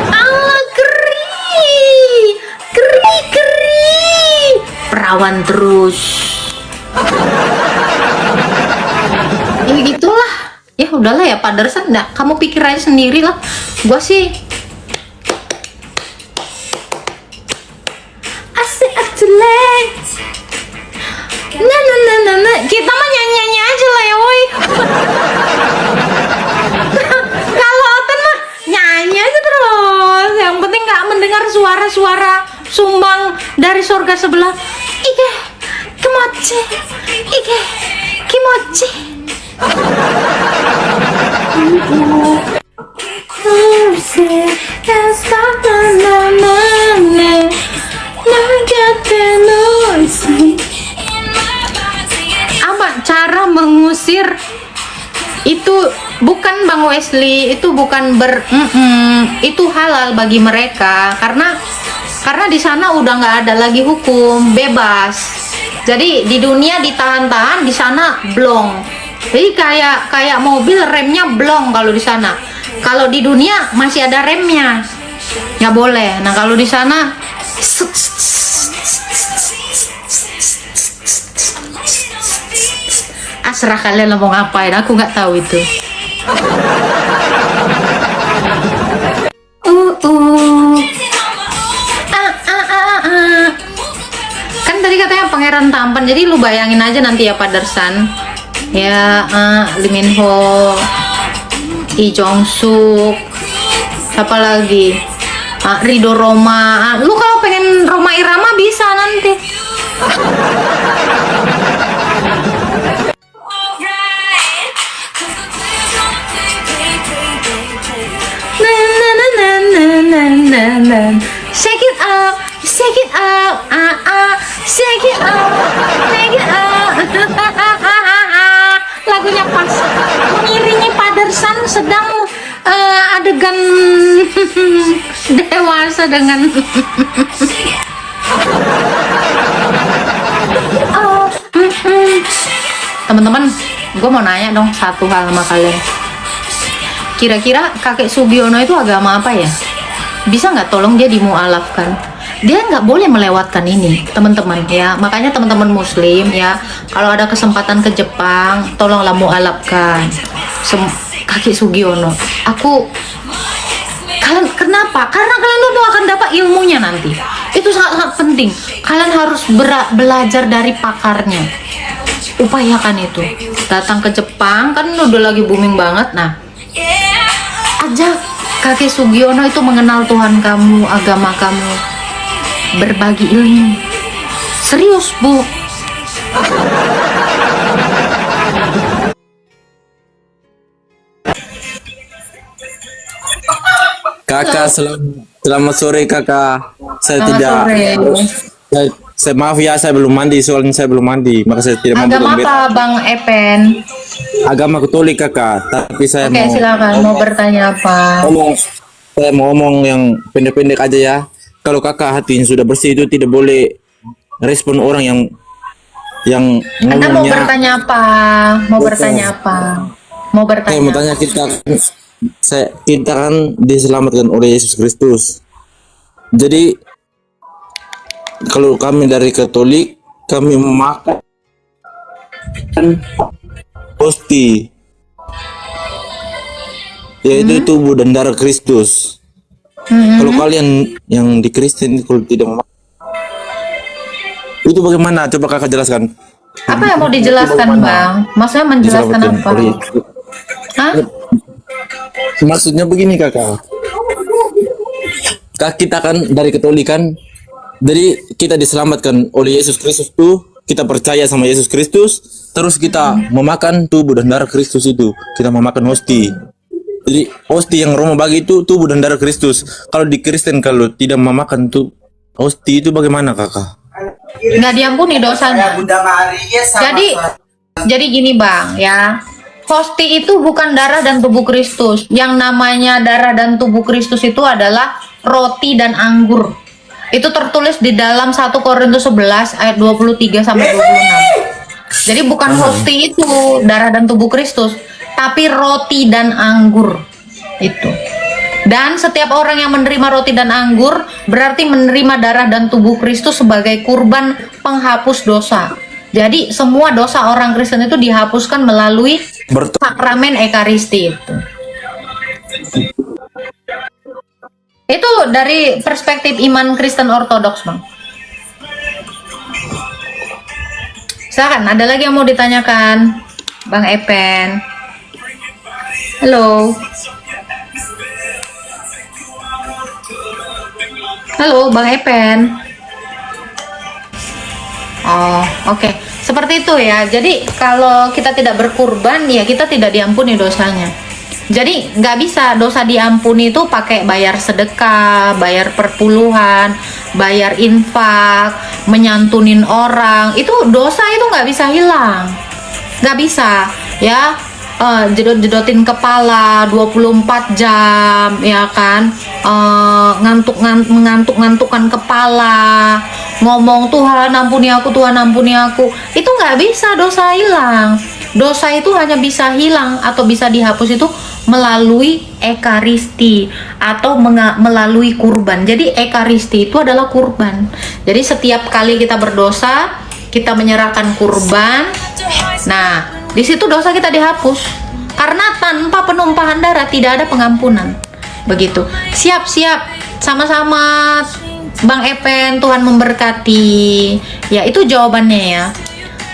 Allah keri. Perawan terus. Ya gitulah. Ya udahlah ya Pak Dersan, kamu pikir aja sendiri lah. Gua sih asik aculek. Nah, kita mah nyanyi aja lah ya woi. Kalau Oten mah nyanyi aja terus. Yang penting nggak mendengar suara-suara sumbang dari surga sebelah. Ike kimochi. Apa cara mengusir itu? Bukan Bang Wesley, itu bukan itu halal bagi mereka karena di sana udah nggak ada lagi hukum, bebas. Jadi di dunia ditahan-tahan, di sana blong. Jadi kayak mobil remnya blong kalau di sana. Kalau di dunia masih ada remnya. nggak boleh. Nah kalau di sana serah kalian lah mau ngapain, aku nggak tahu itu. Kan tadi katanya pangeran tampan, jadi lu bayangin aja nanti ya Padersan ya, Lee Min Ho, Lee Jong Suk, siapa lagi, Rido Roma. Lu kalau pengen Roma Irama bisa nanti. Shake it up, shake it up, shake it up, shake it up. Lagunya pas mengiringi Padersan sedang adegan dewasa dengan teman-teman. Gue mau nanya dong satu hal sama kalian. Kira-kira kakek Sugiono itu agama apa ya? Bisa nggak tolong dia dimualafkan? Dia nggak boleh melewatkan ini, teman-teman ya. Makanya teman-teman Muslim ya, kalau ada kesempatan ke Jepang, tolonglah mualafkan kakek Sugiono. Kalian kenapa? Karena kalian tuh akan dapat ilmunya nanti. Itu sangat penting. Kalian harus belajar dari pakarnya. Upayakan itu. Datang ke Jepang kan udah lagi booming banget. Nah, ajak kakek Sugiono itu mengenal Tuhan kamu, agama kamu, berbagi ilmu. Serius, Bu. Kakak, selamat sore kakak. Saya Selamat tidak. sore. Saya maaf ya, saya belum mandi soalnya saya belum mandi, maka saya tidak mampu. Agama apa, Bang Epen? Agama Katolik kakak, tapi saya Oke, silakan. Mau bertanya apa? saya mau ngomong yang pendek-pendek aja ya. Kalau kakak hatinya sudah bersih itu tidak boleh respon orang yang Anda mau ngomongnya. bertanya apa? Mau bertanya apa? Mau bertanya? Saya mau tanya kita kan diselamatkan oleh Yesus Kristus. Jadi kalau kami dari Katolik, kami memakan hosti, yaitu tubuh dan darah Kristus. Kalau kalian yang di Kristen kalau tidak memakan, itu bagaimana? Coba kakak jelaskan. Apa yang mau dijelaskan, Bang? Maksudnya menjelaskan Diselamatkan apa? oleh- Hah? Maksudnya begini kakak. Kita kan dari Katolik kan, jadi kita diselamatkan oleh Yesus Kristus tuh, kita percaya sama Yesus Kristus, terus kita memakan tubuh dan darah Kristus itu, kita memakan hosti. Jadi hosti yang Roma bagi itu tubuh dan darah Kristus. Kalau di Kristen kalau tidak memakan tuh hosti itu bagaimana kakak? Nggak diampuni dosanya. Jadi gini, Bang, ya. Hosti itu bukan darah dan tubuh Kristus. Yang namanya darah dan tubuh Kristus itu adalah roti dan anggur. Itu tertulis di dalam 1 Korintus 11 ayat 23 sampai 26. Jadi bukan hosti itu darah dan tubuh Kristus, tapi roti dan anggur itu. Dan setiap orang yang menerima roti dan anggur berarti menerima darah dan tubuh Kristus sebagai kurban penghapus dosa. Jadi semua dosa orang Kristen itu dihapuskan melalui sakramen Ekaristi itu. Itu dari perspektif iman Kristen Ortodoks, Bang. Silakan, ada lagi yang mau ditanyakan, Bang Epen? Halo. Halo, Bang Epen. Oh, oke. Seperti itu ya. Jadi kalau kita tidak berkurban, ya kita tidak diampuni dosanya. Jadi nggak bisa dosa diampuni itu pakai bayar sedekah, bayar perpuluhan, bayar infak, menyantunin orang. Itu dosa itu nggak bisa hilang, nggak bisa ya. Jedot-jedotin kepala 24 jam ya kan, mengantuk-ngantukkan kepala, ngomong Tuhan ampuni aku, Tuhan ampuni aku, itu nggak bisa dosa hilang. Dosa itu hanya bisa hilang atau bisa dihapus itu melalui ekaristi atau melalui kurban. Jadi ekaristi itu adalah kurban. Jadi setiap kali kita berdosa, kita menyerahkan kurban. Nah, di situ dosa kita dihapus. Karena tanpa penumpahan darah tidak ada pengampunan. Begitu. Siap-siap sama-sama Bang Epen, Tuhan memberkati. Ya, itu jawabannya ya.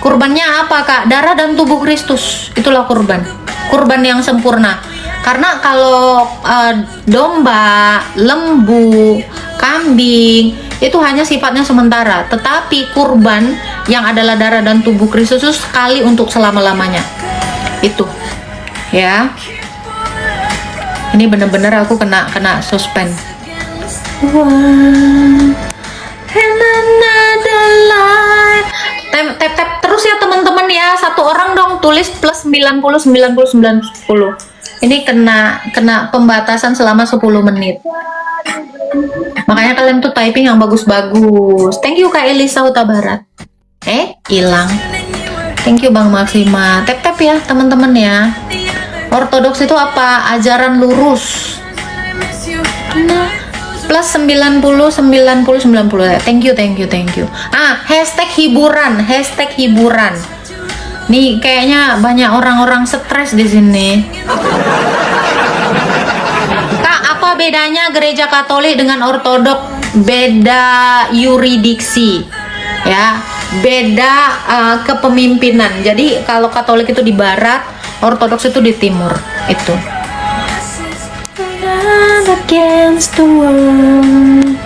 Kurbannya apa, Kak? Darah dan tubuh Kristus. Itulah kurban. Kurban yang sempurna. Karena kalau domba, lembu, kambing itu hanya sifatnya sementara. Tetapi kurban yang adalah darah dan tubuh Kristus itu sekali untuk selama-lamanya. Itu. Ya. Ini bener-bener aku kena suspend. Tap terus ya teman-teman ya. Satu orang dong tulis plus 90 90 90. Ini kena pembatasan selama 10 menit. Makanya kalian tuh typing yang bagus-bagus. Thank you Kak Elisa Huta Barat. Hilang. Thank you Bang Maksima. Tap ya teman-teman ya. Ortodoks itu apa? Ajaran lurus. Plus 90 90 90. Thank you. Hashtag hiburan. Nih kayaknya banyak orang-orang stres di sini. Kak, apa bedanya gereja Katolik dengan Ortodoks? Beda yuridiksi. Ya, beda kepemimpinan. Jadi kalau Katolik itu di barat, Ortodoks itu di timur. Itu. Against the world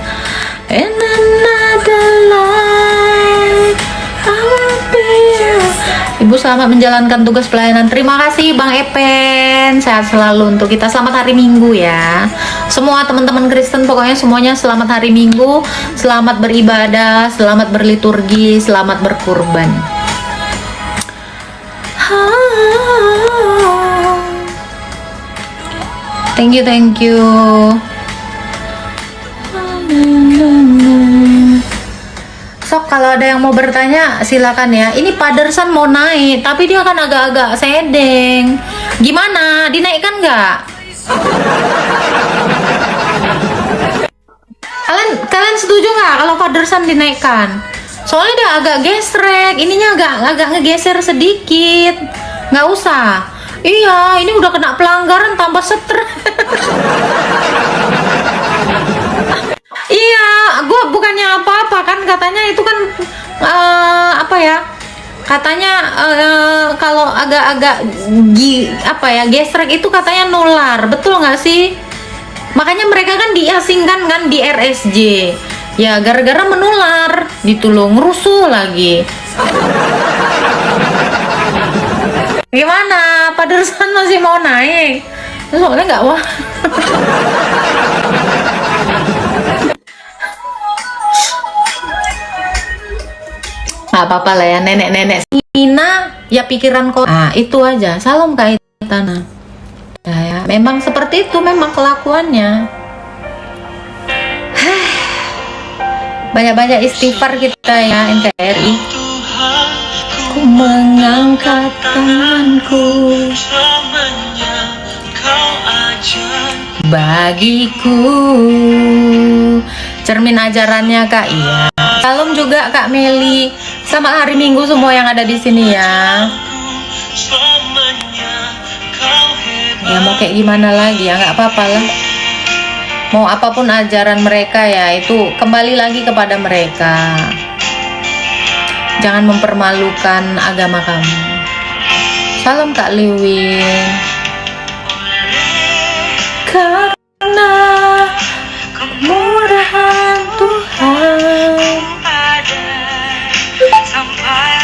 in another life I will be you. Ibu selamat menjalankan tugas pelayanan. Terima kasih Bang Epen. Sehat selalu untuk kita. Selamat hari Minggu ya. Semua teman-teman Kristen pokoknya semuanya selamat hari Minggu. Selamat beribadah, selamat berliturgi, selamat berkurban. Thank you. Sok kalau ada yang mau bertanya silakan ya. Ini Padersan mau naik, tapi dia kan agak-agak sedeng. Gimana? Dinaikkan nggak? Kalian setuju nggak kalau Padersan dinaikkan? Soalnya dia agak gesrek, ininya agak ngegeser sedikit. Nggak usah. Iya, ini udah kena pelanggaran tambah stres. Iya, gue bukannya apa-apa kan, katanya itu kan apa ya? Katanya kalau agak-agak gesrek itu katanya nular, betul nggak sih? Makanya mereka kan diasingkan kan di RSJ. Ya gara-gara menular, gitu loh, ngerusuh lagi. Gimana? Padersan masih mau naik? Soalnya nggak wah. Nggak apa-apa lah ya, nenek-nenek Ina ya pikiran kok. Itu aja. Salam Kak Itana. Ya, memang seperti itu memang kelakuannya. Banyak-banyak istighfar kita ya NKRI. Ku mengangkat tanganku bagiku. Cermin ajarannya Kak, iya. Salam juga Kak Meli. Selamat hari Minggu semua yang ada di sini ya. Ya mau kayak gimana lagi ya, nggak apa-apa lah. Mau apapun ajaran mereka ya, itu kembali lagi kepada mereka. Jangan mempermalukan agama kamu. Salam Kak Liwin. Karena kemurahan Tuhan.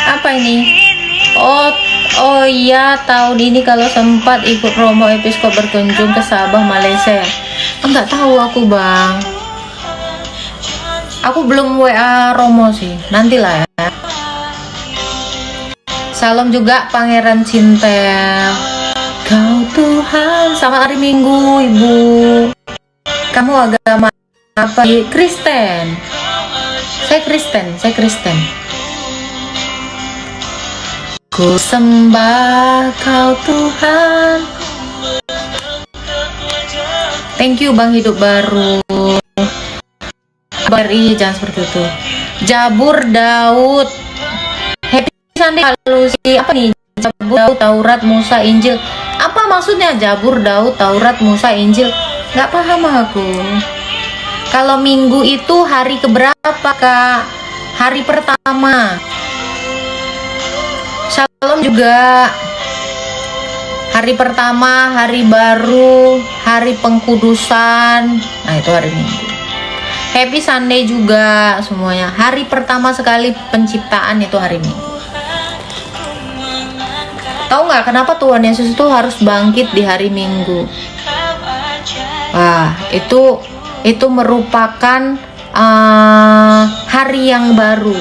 Apa ini? Oh iya, tahun ini kalau sempat ikut Romo Episkop berkunjung ke Sabah, Malaysia. Enggak tahu aku Bang. Aku belum WA Romo sih. Nantilah ya. Salam juga Pangeran Cintel. Kau Tuhan. Selamat hari Minggu Ibu. Kamu agama apa? Kristen. Saya Kristen. Ku sembah Kau Tuhan. Thank you Bang Hidup Baru. Bari jangan seperti itu. Jabur Daud. Happy Sunday Lucy. Apa nih? Jabur Daud, Taurat, Musa, Injil. Apa maksudnya Jabur Daud, Taurat, Musa, Injil? Nggak paham aku. Kalau minggu itu hari keberapa, Kak? Hari pertama. Shalom juga. Hari pertama, hari baru, hari pengkudusan. Nah, itu hari Minggu. Happy Sunday juga semuanya. Hari pertama sekali penciptaan itu hari Minggu. Tahu nggak kenapa Tuhan Yesus itu harus bangkit di hari Minggu? Wah, itu merupakan hari yang baru,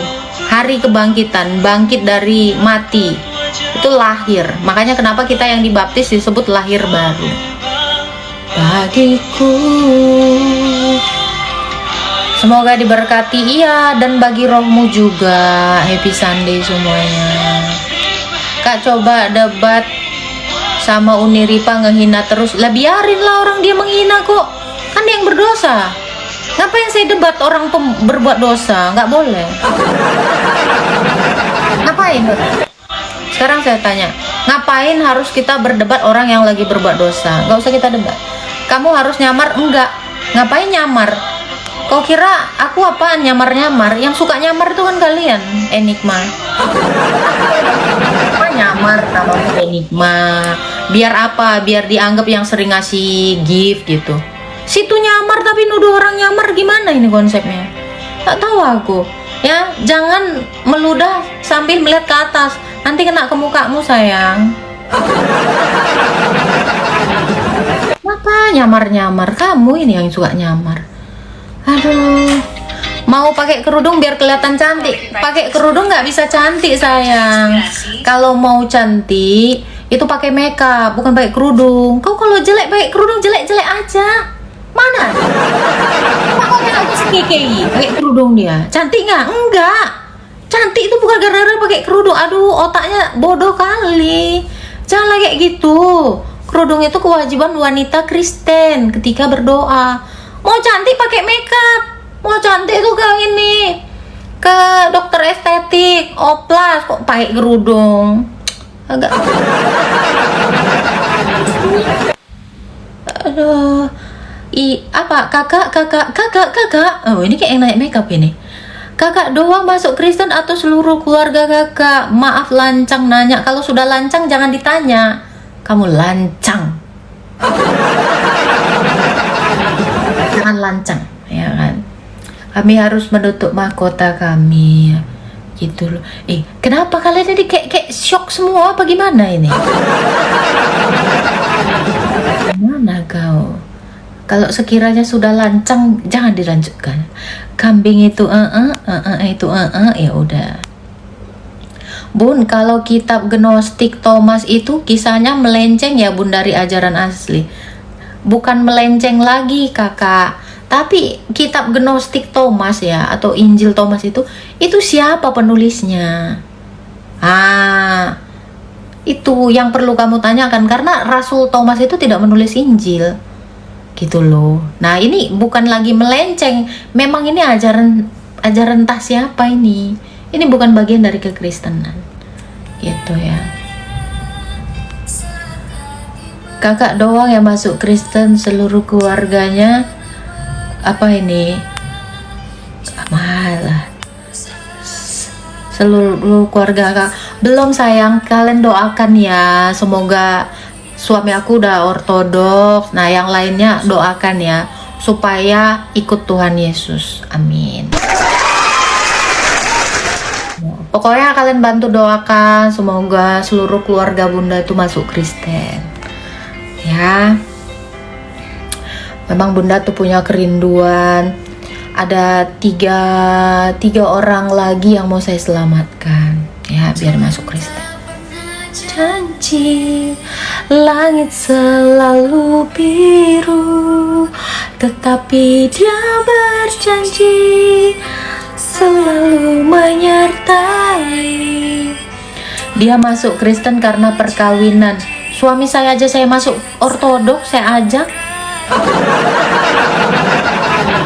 hari kebangkitan, bangkit dari mati. Itu lahir. Makanya kenapa kita yang dibaptis disebut lahir baru. Bagiku. Semoga diberkati, iya, dan bagi rohmu juga. Happy Sunday semuanya. Kak coba debat sama Uniripa ngehina terus. Lah biarinlah orang dia menghina kok. Kan dia yang berdosa. Ngapain saya debat orang berbuat dosa? Nggak boleh. Ngapain? Sekarang saya tanya, ngapain harus kita berdebat orang yang lagi berbuat dosa? Nggak usah kita debat. Kamu harus nyamar? Enggak. Ngapain nyamar? Kau kira aku apaan nyamar-nyamar? Yang suka nyamar itu kan kalian, Enigma. Apa nyamar namanya Enigma? Biar apa? Biar dianggap yang sering ngasih gift gitu. Situ nyamar tapi nuduh orang nyamar, gimana ini konsepnya? Tak tahu aku. Ya, jangan meludah sambil melihat ke atas. Nanti kena ke mukamu sayang. Kenapa nyamar-nyamar? Kamu ini yang suka nyamar. Aduh, mau pakai kerudung biar kelihatan cantik. Pakai kerudung nggak bisa cantik sayang. Kalau mau cantik itu pakai makeup, bukan pakai kerudung. Kau kalau jelek pakai kerudung, jelek-jelek aja. Mana? Pokoknya aku sekekei pakai kerudung dia. Cantik nggak? Enggak. Cantik itu bukan gara-gara pakai kerudung. Aduh, otaknya bodoh kali. Jangan kayak gitu. Kerudung itu kewajiban wanita Kristen ketika berdoa. Mau cantik pakai makeup. Mau cantik itu ke ini, ke dokter estetik, oplas, kok pakai kerudung. Agak. Aduh. Apa kakak? Oh, ini kayak yang naik makeup ini. Kakak doang masuk Kristen atau seluruh keluarga kakak? Maaf lancang nanya. Kalau sudah lancang jangan ditanya. Kamu lancang. Jangan lancang, ya kan? Kami harus menutup mahkota kami. Gitu loh. Kenapa kalian ini kayak shock semua apa gimana ini? Gimana kau? Kalau sekiranya sudah lancang, jangan dilanjutkan. Kambing itu ya udah. Bun, kalau kitab Gnostik Thomas itu kisahnya melenceng ya Bun dari ajaran asli. Bukan melenceng lagi kakak. Tapi kitab Gnostik Thomas ya, atau Injil Thomas itu siapa penulisnya? Itu yang perlu kamu tanyakan. Karena Rasul Thomas itu tidak menulis Injil. Gitu loh. Nah ini bukan lagi melenceng, memang ini ajaran entah siapa ini bukan bagian dari kekristenan gitu ya. Kakak doang yang masuk Kristen, seluruh keluarganya apa ini malah seluruh keluarga kakak belum sayang. Kalian doakan ya, semoga suami aku udah ortodoks. Nah yang lainnya doakan ya supaya ikut Tuhan Yesus. Amin. Pokoknya kalian bantu doakan semoga seluruh keluarga Bunda itu masuk Kristen ya. Memang Bunda tuh punya kerinduan. Ada tiga orang lagi yang mau saya selamatkan ya biar masuk Kristen. Janji langit selalu biru, tetapi Dia berjanji selalu menyertai. Dia masuk Kristen karena perkawinan. Suami saya aja saya masuk ortodoks, saya ajak.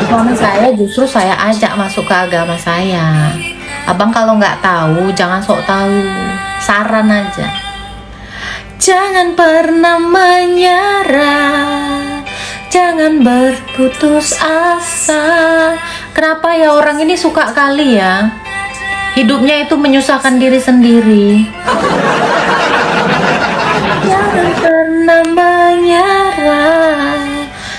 Suami saya justru saya ajak masuk ke agama saya. Abang kalau nggak tahu jangan sok tahu, saran aja. Jangan pernah menyerah, jangan berputus asa. Kenapa ya orang ini suka kali ya hidupnya itu menyusahkan diri sendiri. Jangan pernah menyerah,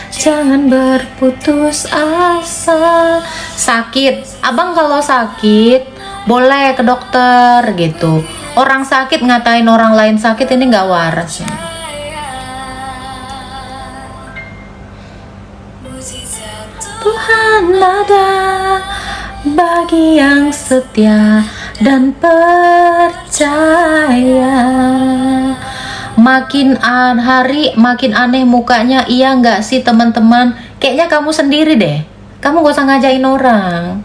jangan berputus asa. Sakit, abang kalau sakit boleh ke dokter gitu. Orang sakit ngatain orang lain sakit ini nggak waras ya. Tuhan ada bagi yang setia dan percaya. Makin hari makin aneh mukanya, iya nggak sih teman-teman? Kayaknya kamu sendiri deh. Kamu gak usah ngajain orang.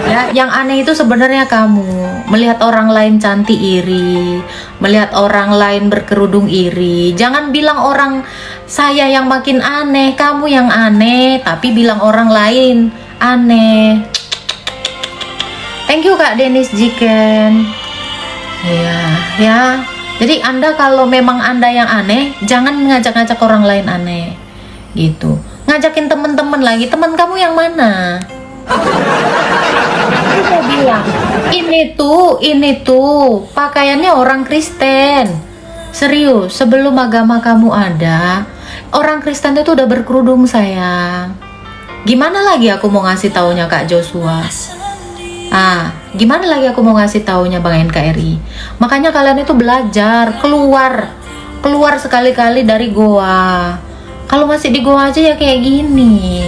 Ya, yang aneh itu sebenarnya kamu melihat orang lain cantik iri, melihat orang lain berkerudung iri. Jangan bilang orang saya yang makin aneh, kamu yang aneh, tapi bilang orang lain aneh. Thank you Kak Denis Jiken. Ya. Jadi Anda kalau memang Anda yang aneh, jangan ngajak-ngajak orang lain aneh. Gitu. Ngajakin teman-teman lagi, teman kamu yang mana? Aku mau bilang, ini tuh pakaiannya orang Kristen. Serius, sebelum agama kamu ada, orang Kristen itu udah berkerudung sayang. Gimana lagi aku mau ngasih taunya Kak Joshua? Gimana lagi aku mau ngasih taunya Bang NKRI? Makanya kalian itu belajar, keluar sekali-kali dari goa. Kalau masih di goa aja ya kayak gini.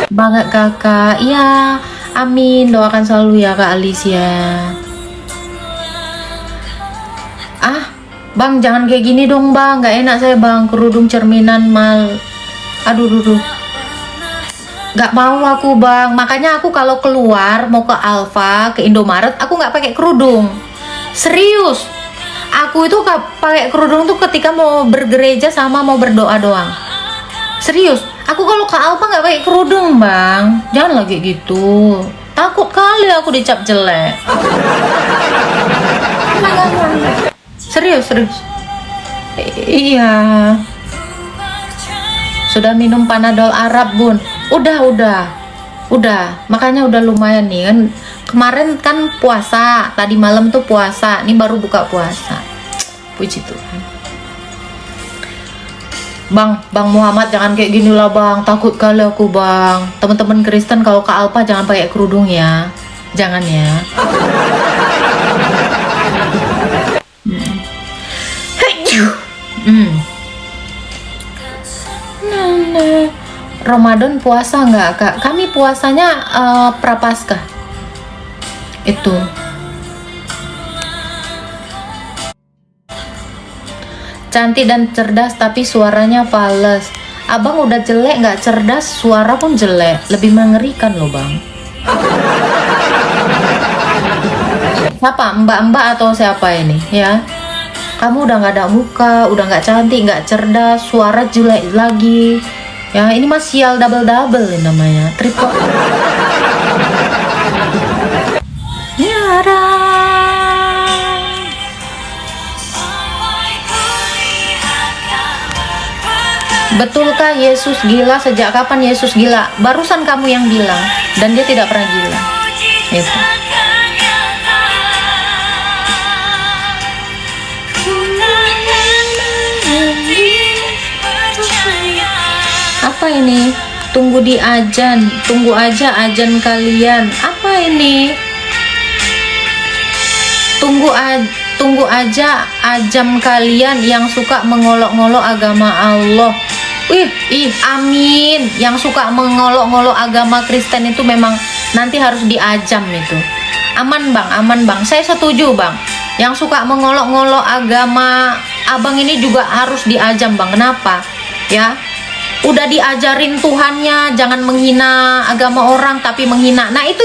Banget kakak, iya, amin, doakan selalu ya Kak Alicia. Bang jangan kayak gini dong bang, nggak enak saya bang, kerudung cerminan mal. Aduh. Gak mau aku bang, makanya aku kalau keluar mau ke Alfa, ke Indomaret, aku nggak pakai kerudung. Serius, aku itu pakai kerudung tuh ketika mau bergereja sama mau berdoa doang. Serius, aku kalau ke Alfa nggak pakai kerudung bang, jangan lagi gitu. Takut kali aku dicap jelek. Serius. Iya. Sudah minum Panadol Arab bun? Udah. Makanya udah lumayan nih kan. Kemarin kan puasa, tadi malam tuh puasa, ini baru buka puasa. Puji Tuhan. Bang Muhammad jangan kayak gini lah bang, takut kali aku bang. Teman-teman Kristen kalau ke Alfa jangan pakai kerudung ya, jangan ya. Ramadan puasa nggak kak? Kami puasanya prapaskah itu. Cantik dan cerdas tapi suaranya fales. Abang udah jelek nggak cerdas, suara pun jelek, lebih mengerikan loh bang. Siapa, mbak-mbak atau siapa ini ya? Kamu udah nggak ada muka, udah nggak cantik, nggak cerdas, suara jelek lagi. Ya ini mah sial double ini namanya, triple. Nyara. Betulkah Yesus gila? Sejak kapan Yesus gila? Barusan kamu yang bilang, dan dia tidak pernah gila. Itu. Apa ini? Tunggu di ajan, tunggu aja ajan kalian. Apa ini? Tunggu aja ajam kalian yang suka mengolok-ngolok agama Allah. Amin. Yang suka mengolok-ngolok agama Kristen itu memang nanti harus diajam itu. Aman bang. Saya setuju bang. Yang suka mengolok-ngolok agama abang ini juga harus diajam bang. Kenapa? Ya. udah diajarin Tuhannya jangan menghina agama orang tapi menghina. Nah, itu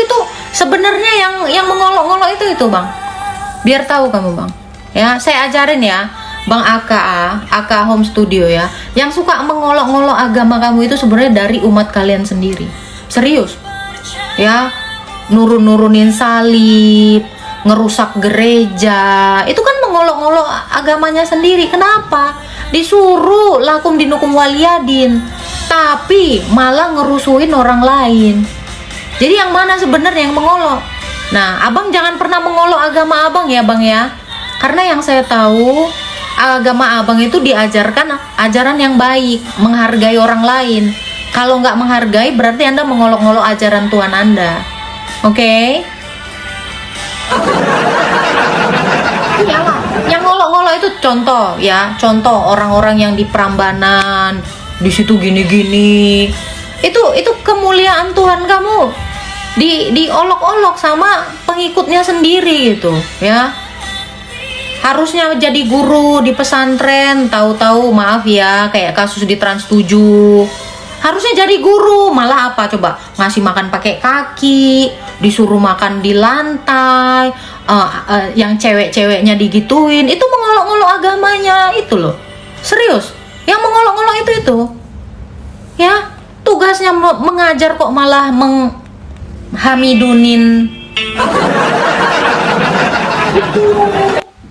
sebenarnya yang mengolok-olok itu Bang. Biar tahu kamu Bang. Ya, saya ajarin ya. Bang Aka Home Studio ya. Yang suka mengolok-olok agama kamu itu sebenarnya dari umat kalian sendiri. Serius. Ya, nurunin salib, ngerusak gereja. Itu kan mengolok-olok agamanya sendiri. Kenapa? Disuruh lakum dinukum waliyadin, tapi malah ngerusuin orang lain. Jadi yang mana sebenarnya yang mengolok? Nah, Abang jangan pernah mengolok agama Abang ya Bang ya. Karena yang saya tahu agama Abang itu diajarkan ajaran yang baik, menghargai orang lain. Kalau nggak menghargai berarti Anda mengolok-olok ajaran Tuhan Anda. Oke? Iyalah, yang ngolok-ngolok itu contoh ya, contoh orang-orang yang di Prambanan, di situ gini-gini. Itu kemuliaan Tuhan kamu diolok-olok sama pengikutnya sendiri gitu ya. Harusnya jadi guru di pesantren, tahu-tahu maaf ya kayak kasus di Trans 7. Harusnya jadi guru, malah apa coba? Ngasih makan pakai kaki, disuruh makan di lantai, yang cewek-ceweknya digituin. Itu mengolok-olok agamanya itu loh. Serius, yang mengolok-olok itu. Ya, tugasnya mengajar kok malah menghamidunin.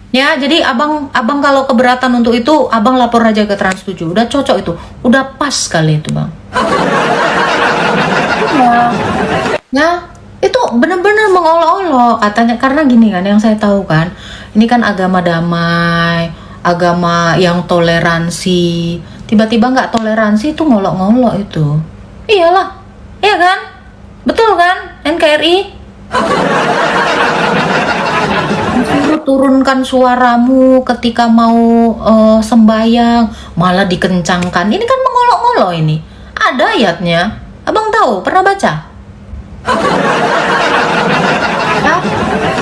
Ya, jadi abang kalau keberatan untuk itu, abang lapor aja ke Trans 7. Udah cocok itu, udah pas sekali itu Bang. Ya, itu benar-benar mengolok-olok katanya. Karena gini kan, yang saya tahu kan, ini kan agama damai, agama yang toleransi. Tiba-tiba nggak toleransi itu ngolok-ngolok itu. Iyalah, iya kan? Betul kan, NKRI? Turunkan suaramu ketika mau sembayang, malah dikencangkan. Ini kan mengolok-ngolok ini. Ada ayatnya. Abang tahu, pernah baca? Ya,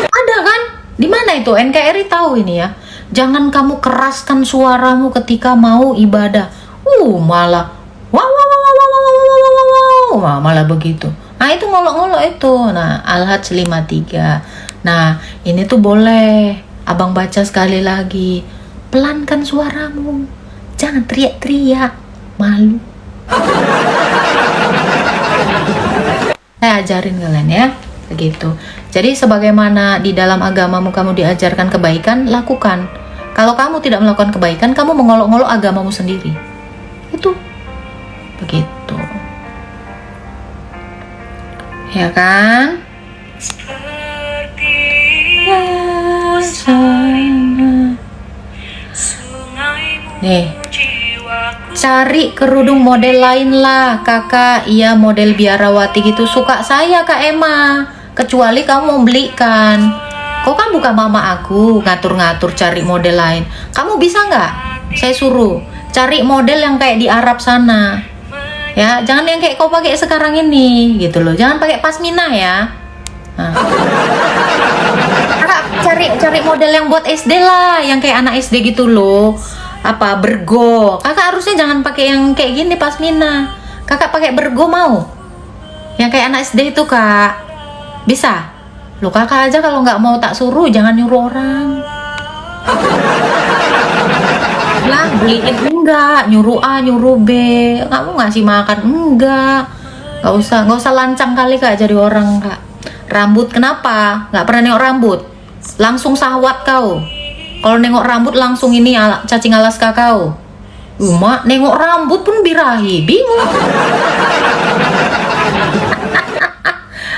ada kan? Di mana itu? NKRI tahu ini ya. Jangan kamu keraskan suaramu ketika mau ibadah. Malah malah begitu. Nah, itu ngolok-ngolok itu. Nah, Al-Hajj 53. Nah, ini tuh boleh abang baca sekali lagi. Pelankan suaramu. Jangan teriak-teriak. Malu. Saya ajarin kalian ya. Begitu. Jadi sebagaimana di dalam agamamu kamu diajarkan kebaikan, lakukan. Kalau kamu tidak melakukan kebaikan, kamu mengolok-ngolok agamamu sendiri. Itu. Begitu. Ya kan? Nih, cari kerudung model lain lah kakak. Iya, model biarawati gitu. Suka saya Kak Emma. Kecuali kamu mau belikan. Kok kan bukan mama aku ngatur-ngatur cari model lain. Kamu bisa nggak? Saya suruh cari model yang kayak di Arab sana. Ya, jangan yang kayak kau pakai sekarang ini gitu loh. Jangan pakai pasmina ya. Nah. Kakak cari model yang buat SD lah, yang kayak anak SD gitu loh. Apa bergo? Kakak harusnya jangan pakai yang kayak gini pasmina. Kakak pakai bergo mau? Yang kayak anak SD itu Kak. Bisa? Loh kakak aja kalau nggak mau tak suruh, jangan nyuruh orang. Lah beliin enggak, nyuruh A, nyuruh B. Kamu ngasih makan enggak. Nggak usah lancang kali Kak jadi orang Kak. Rambut kenapa? Nggak pernah nengok rambut? Langsung sahwat kau. Kalau nengok rambut langsung ini cacing Alaska kau. Mak nengok rambut pun birahi, bingung.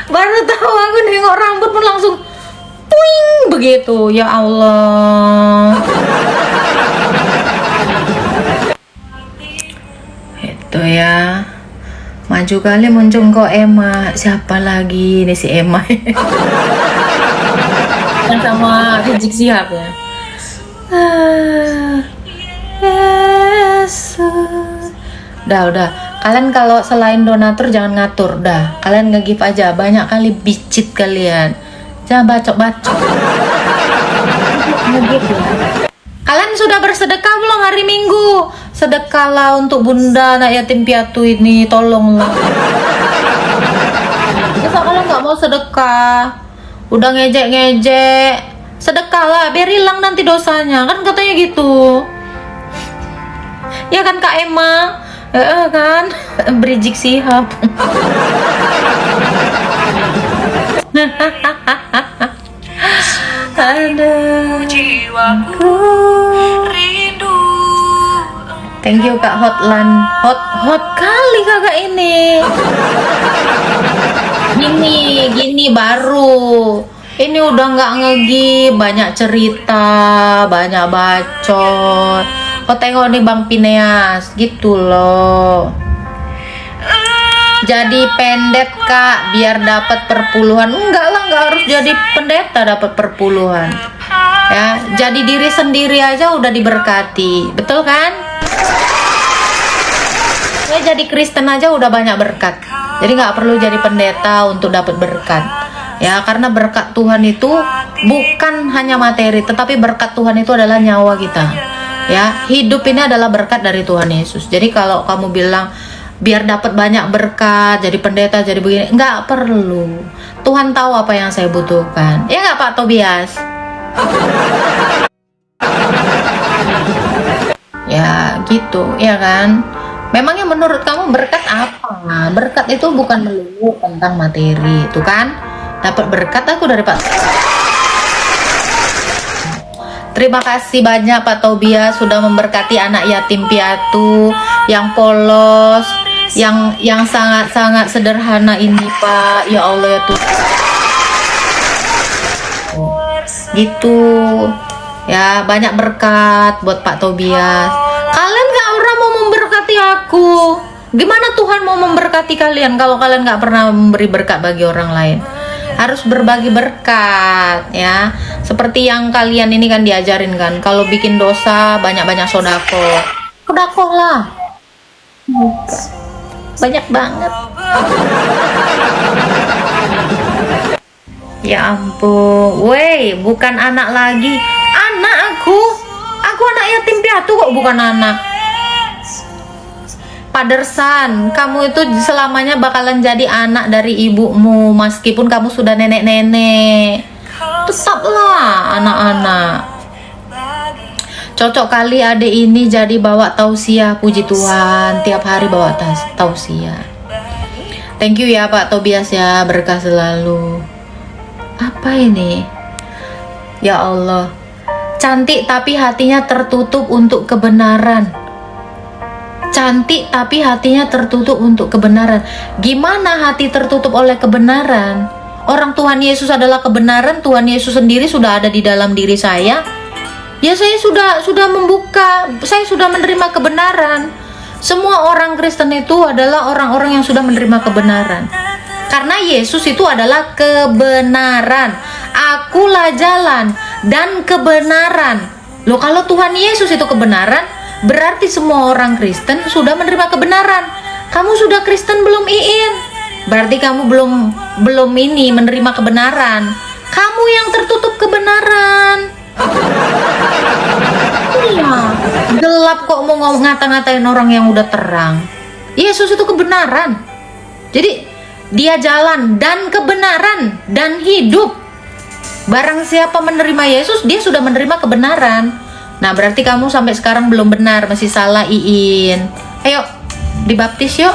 Baru tahu aku nengok rambut pun langsung puing begitu. Ya Allah. Itu ya. Maju kali muncul kok Emma. Siapa lagi nih si Emma? Kan sama Rizik Sihab ya. Udah. Kalian kalau selain donatur jangan ngatur. Dah, kalian nge-give aja. Banyak kali bicit kalian. Jangan bacok-bacok. Nge-give ya. Kalian sudah bersedekah belum hari Minggu? sedekahlah untuk bunda anak yatim piatu ini, tolonglah. Masa kalau nggak mau sedekah, udah ngejek-ngejek, sedekahlah biar hilang nanti dosanya, kan katanya gitu. Ya kan Kak Emma, kan Brijik Sihab. Aduh, jiwaku rindu. Thank you Kak Hotlan. Hot kali kakak ini. Gini baru. Ini udah nggak ngegi, banyak cerita, banyak bacot. Kau tengok nih Bang Pineas, gitu loh. Jadi pendet Kak, biar dapat perpuluhan. Enggak lah, nggak harus jadi pendeta dapat perpuluhan. Ya, jadi diri sendiri aja udah diberkati, betul kan? Ya, jadi Kristen aja udah banyak berkat. Jadi nggak perlu jadi pendeta untuk dapat berkat. Ya, karena berkat Tuhan itu bukan hanya materi, tetapi berkat Tuhan itu adalah nyawa kita. Ya, hidup ini adalah berkat dari Tuhan Yesus. Jadi kalau kamu bilang biar dapat banyak berkat, jadi pendeta, jadi begini, nggak perlu. Tuhan tahu apa yang saya butuhkan. Ya nggak Pak Tobias? Ya gitu, ya kan? Memangnya menurut kamu berkat apa? Berkat itu bukan melulu tentang materi, itu kan? Dapat berkat aku dari Pak. Terima kasih banyak Pak Tobias sudah memberkati anak yatim piatu yang polos, yang sangat-sangat sederhana ini Pak. Ya Allah ya Tuhan. Gitu. Ya, banyak berkat buat Pak Tobias. Kalian gak pernah mau memberkati aku. Gimana Tuhan mau memberkati kalian kalau kalian gak pernah memberi berkat bagi orang lain? Harus berbagi berkat, ya. Seperti yang kalian ini kan diajarin kan, kalau bikin dosa banyak-banyak sodako. Sodako lah. Banyak banget. Ya ampun, wey, bukan anak lagi. Anak aku anak yatim piatu kok bukan anak. Padersan, kamu itu selamanya bakalan jadi anak dari ibumu meskipun kamu sudah nenek-nenek. Tetaplah anak-anak. Cocok kali adik ini jadi bawa tausiah, puji Tuhan. Tiap hari bawa tausiah. Thank you ya Pak Tobias ya, berkah selalu. Apa ini? Ya Allah. Cantik tapi hatinya tertutup untuk kebenaran. Cantik tapi hatinya tertutup untuk kebenaran. Gimana hati tertutup oleh kebenaran? Orang Tuhan Yesus adalah kebenaran. Tuhan Yesus sendiri sudah ada di dalam diri saya. Ya saya sudah membuka. Saya sudah menerima kebenaran. Semua orang Kristen itu adalah orang-orang yang sudah menerima kebenaran. Karena Yesus itu adalah kebenaran. Akulah jalan dan kebenaran. Loh, kalau Tuhan Yesus itu kebenaran, berarti semua orang Kristen sudah menerima kebenaran. Kamu sudah Kristen belum, Iin? Berarti kamu belum ini menerima kebenaran. Kamu yang tertutup kebenaran. Iya, gelap kok mau ngata-ngatain orang yang udah terang. Yesus itu kebenaran. Jadi dia jalan dan kebenaran dan hidup. Barang siapa menerima Yesus, dia sudah menerima kebenaran. Nah, berarti kamu sampai sekarang belum benar, masih salah, Iin. Ayo, dibaptis yuk.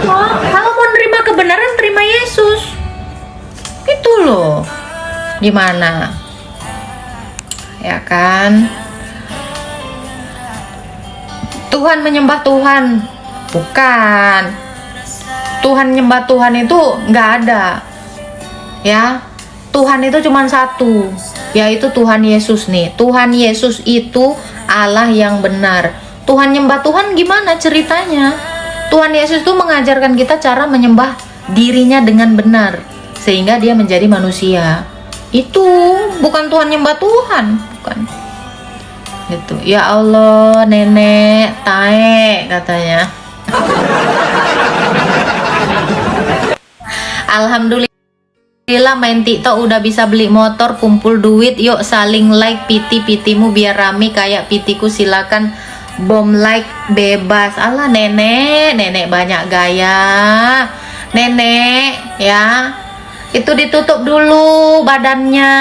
Kalau mau menerima kebenaran, terima Yesus. Itu loh. Gimana? Ya kan? Tuhan menyembah Tuhan. Bukan. Tuhan nyembah Tuhan itu nggak ada. Ya. Tuhan itu cuma satu, yaitu Tuhan Yesus nih. Tuhan Yesus itu Allah yang benar. Tuhan nyembah Tuhan gimana ceritanya? Tuhan Yesus itu mengajarkan kita cara menyembah dirinya dengan benar, sehingga dia menjadi manusia. Itu bukan Tuhan nyembah Tuhan, bukan. Gitu. Ya Allah, nenek tae katanya. Alhamdulillah. Alhamdulillah main TikTok udah bisa beli motor, kumpul duit, yuk saling like PT-PTmu biar rame kayak PT-ku, silakan bom like bebas. Alah nenek banyak gaya. Nenek ya, itu ditutup dulu badannya.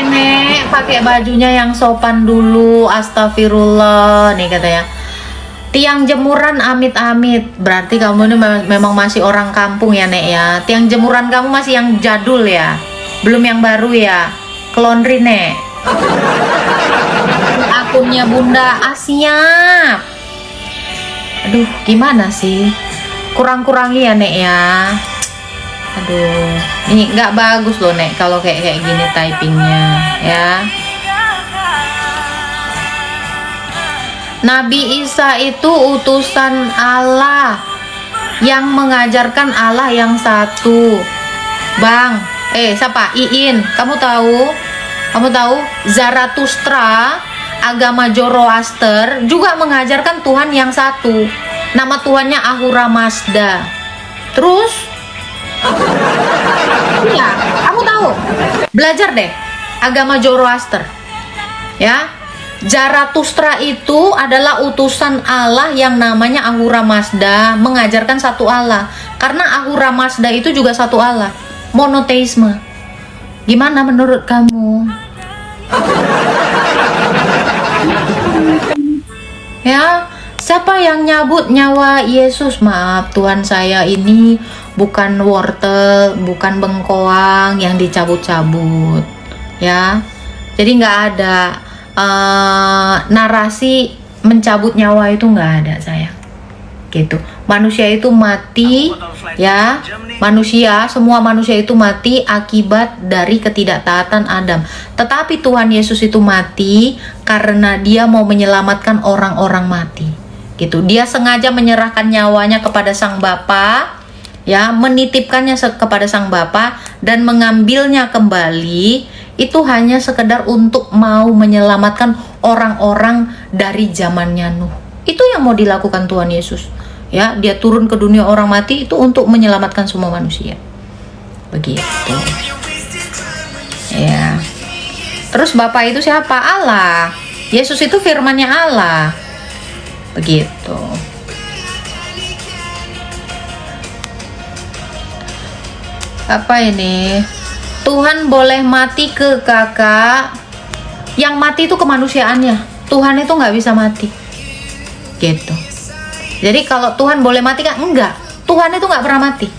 Nenek pakai bajunya yang sopan dulu, astagfirullah nih katanya. Tiang jemuran amit-amit, berarti kamu ini memang masih orang kampung ya Nek ya. Tiang jemuran kamu masih yang jadul ya, belum yang baru ya. Kelondri Nek. Akunnya Bunda siap. Aduh gimana sih, kurang-kurangi ya Nek ya. Aduh ini nggak bagus loh Nek kalau kayak gini typingnya ya. Nabi Isa itu utusan Allah yang mengajarkan Allah yang satu. Bang, siapa? Iin, kamu tahu? Kamu tahu? Zarathustra, agama Zoroaster juga mengajarkan Tuhan yang satu. Nama Tuhannya Ahura Mazda. Terus? Iya, kamu tahu? Belajar deh agama Zoroaster. Ya. Zarathustra itu adalah utusan Allah yang namanya Ahura Mazda, mengajarkan satu Allah. Karena Ahura Mazda itu juga satu Allah, monoteisme. Gimana menurut kamu? Ya, siapa yang nyabut nyawa Yesus? Maaf Tuhan, saya ini bukan wortel, bukan bengkoang yang dicabut-cabut. Ya, jadi nggak ada narasi mencabut nyawa itu nggak ada sayang, gitu. Manusia itu mati ya, semua manusia itu mati akibat dari ketidaktaatan Adam. Tetapi Tuhan Yesus itu mati karena dia mau menyelamatkan orang-orang mati, gitu. Dia sengaja menyerahkan nyawanya kepada Sang Bapa, ya, menitipkannya kepada Sang Bapa dan mengambilnya kembali. Itu hanya sekedar untuk mau menyelamatkan orang-orang dari zamannya Nuh. Itu yang mau dilakukan Tuhan Yesus. Ya, dia turun ke dunia orang mati itu untuk menyelamatkan semua manusia. Begitu. Ya. Terus Bapa itu siapa? Allah. Yesus itu firman-Nya Allah. Begitu. Apa ini? Tuhan boleh mati ke kakak. Yang mati itu kemanusiaannya. Tuhan itu nggak bisa mati. Gitu. Jadi kalau Tuhan boleh mati kan? Enggak. Tuhan itu nggak pernah mati.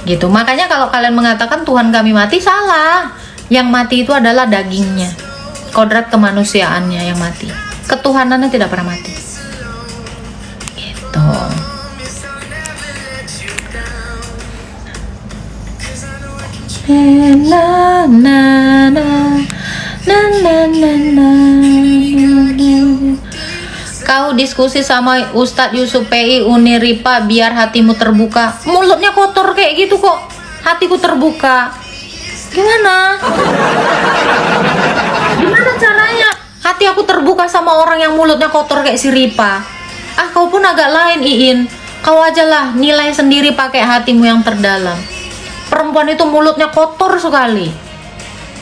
Gitu. Makanya kalau kalian mengatakan Tuhan kami mati, salah. Yang mati itu adalah dagingnya. Kodrat kemanusiaannya yang mati. Ketuhanannya tidak pernah mati. Gitu. Na na na na na na na. Kau diskusi sama Ustadz Yusuf PI Uniripa biar hatimu terbuka. Mulutnya kotor kayak gitu kok hatiku terbuka. Gimana? Gimana caranya hati aku terbuka sama orang yang mulutnya kotor kayak si Ripa? Kau pun agak lain Iin. Kau ajalah nilai sendiri pakai hatimu yang terdalam. Perempuan itu mulutnya kotor sekali.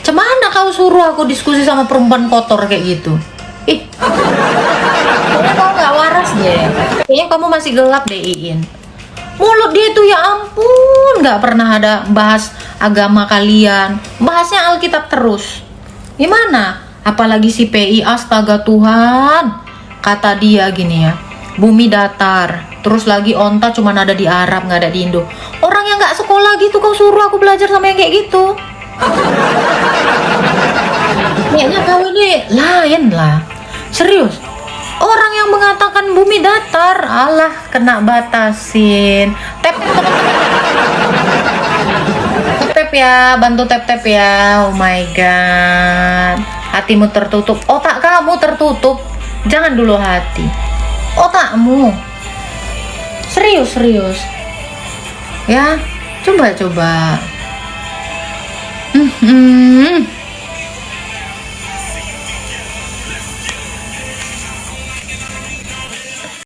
Cemana kau suruh aku diskusi sama perempuan kotor kayak gitu? Kayaknya kau gak waras deh. Kayaknya kamu masih gelap deh Iin. Mulut dia itu ya ampun, gak pernah ada bahas agama kalian. Bahasnya Alkitab terus. Gimana? Apalagi si PI, astaga Tuhan. Kata dia gini ya, bumi datar. Terus lagi onta cuman ada di Arab, nggak ada di Indo. Orang yang nggak sekolah gitu kau suruh aku belajar sama yang kayak gitu. Kayaknya kau ini lain lah. Serius. Orang yang mengatakan bumi datar, alah kena batasin. Tap ya, bantu tap ya. Oh my god. Hatimu tertutup, otak kamu tertutup. Jangan dulu hati. Otakmu. Serius ya, coba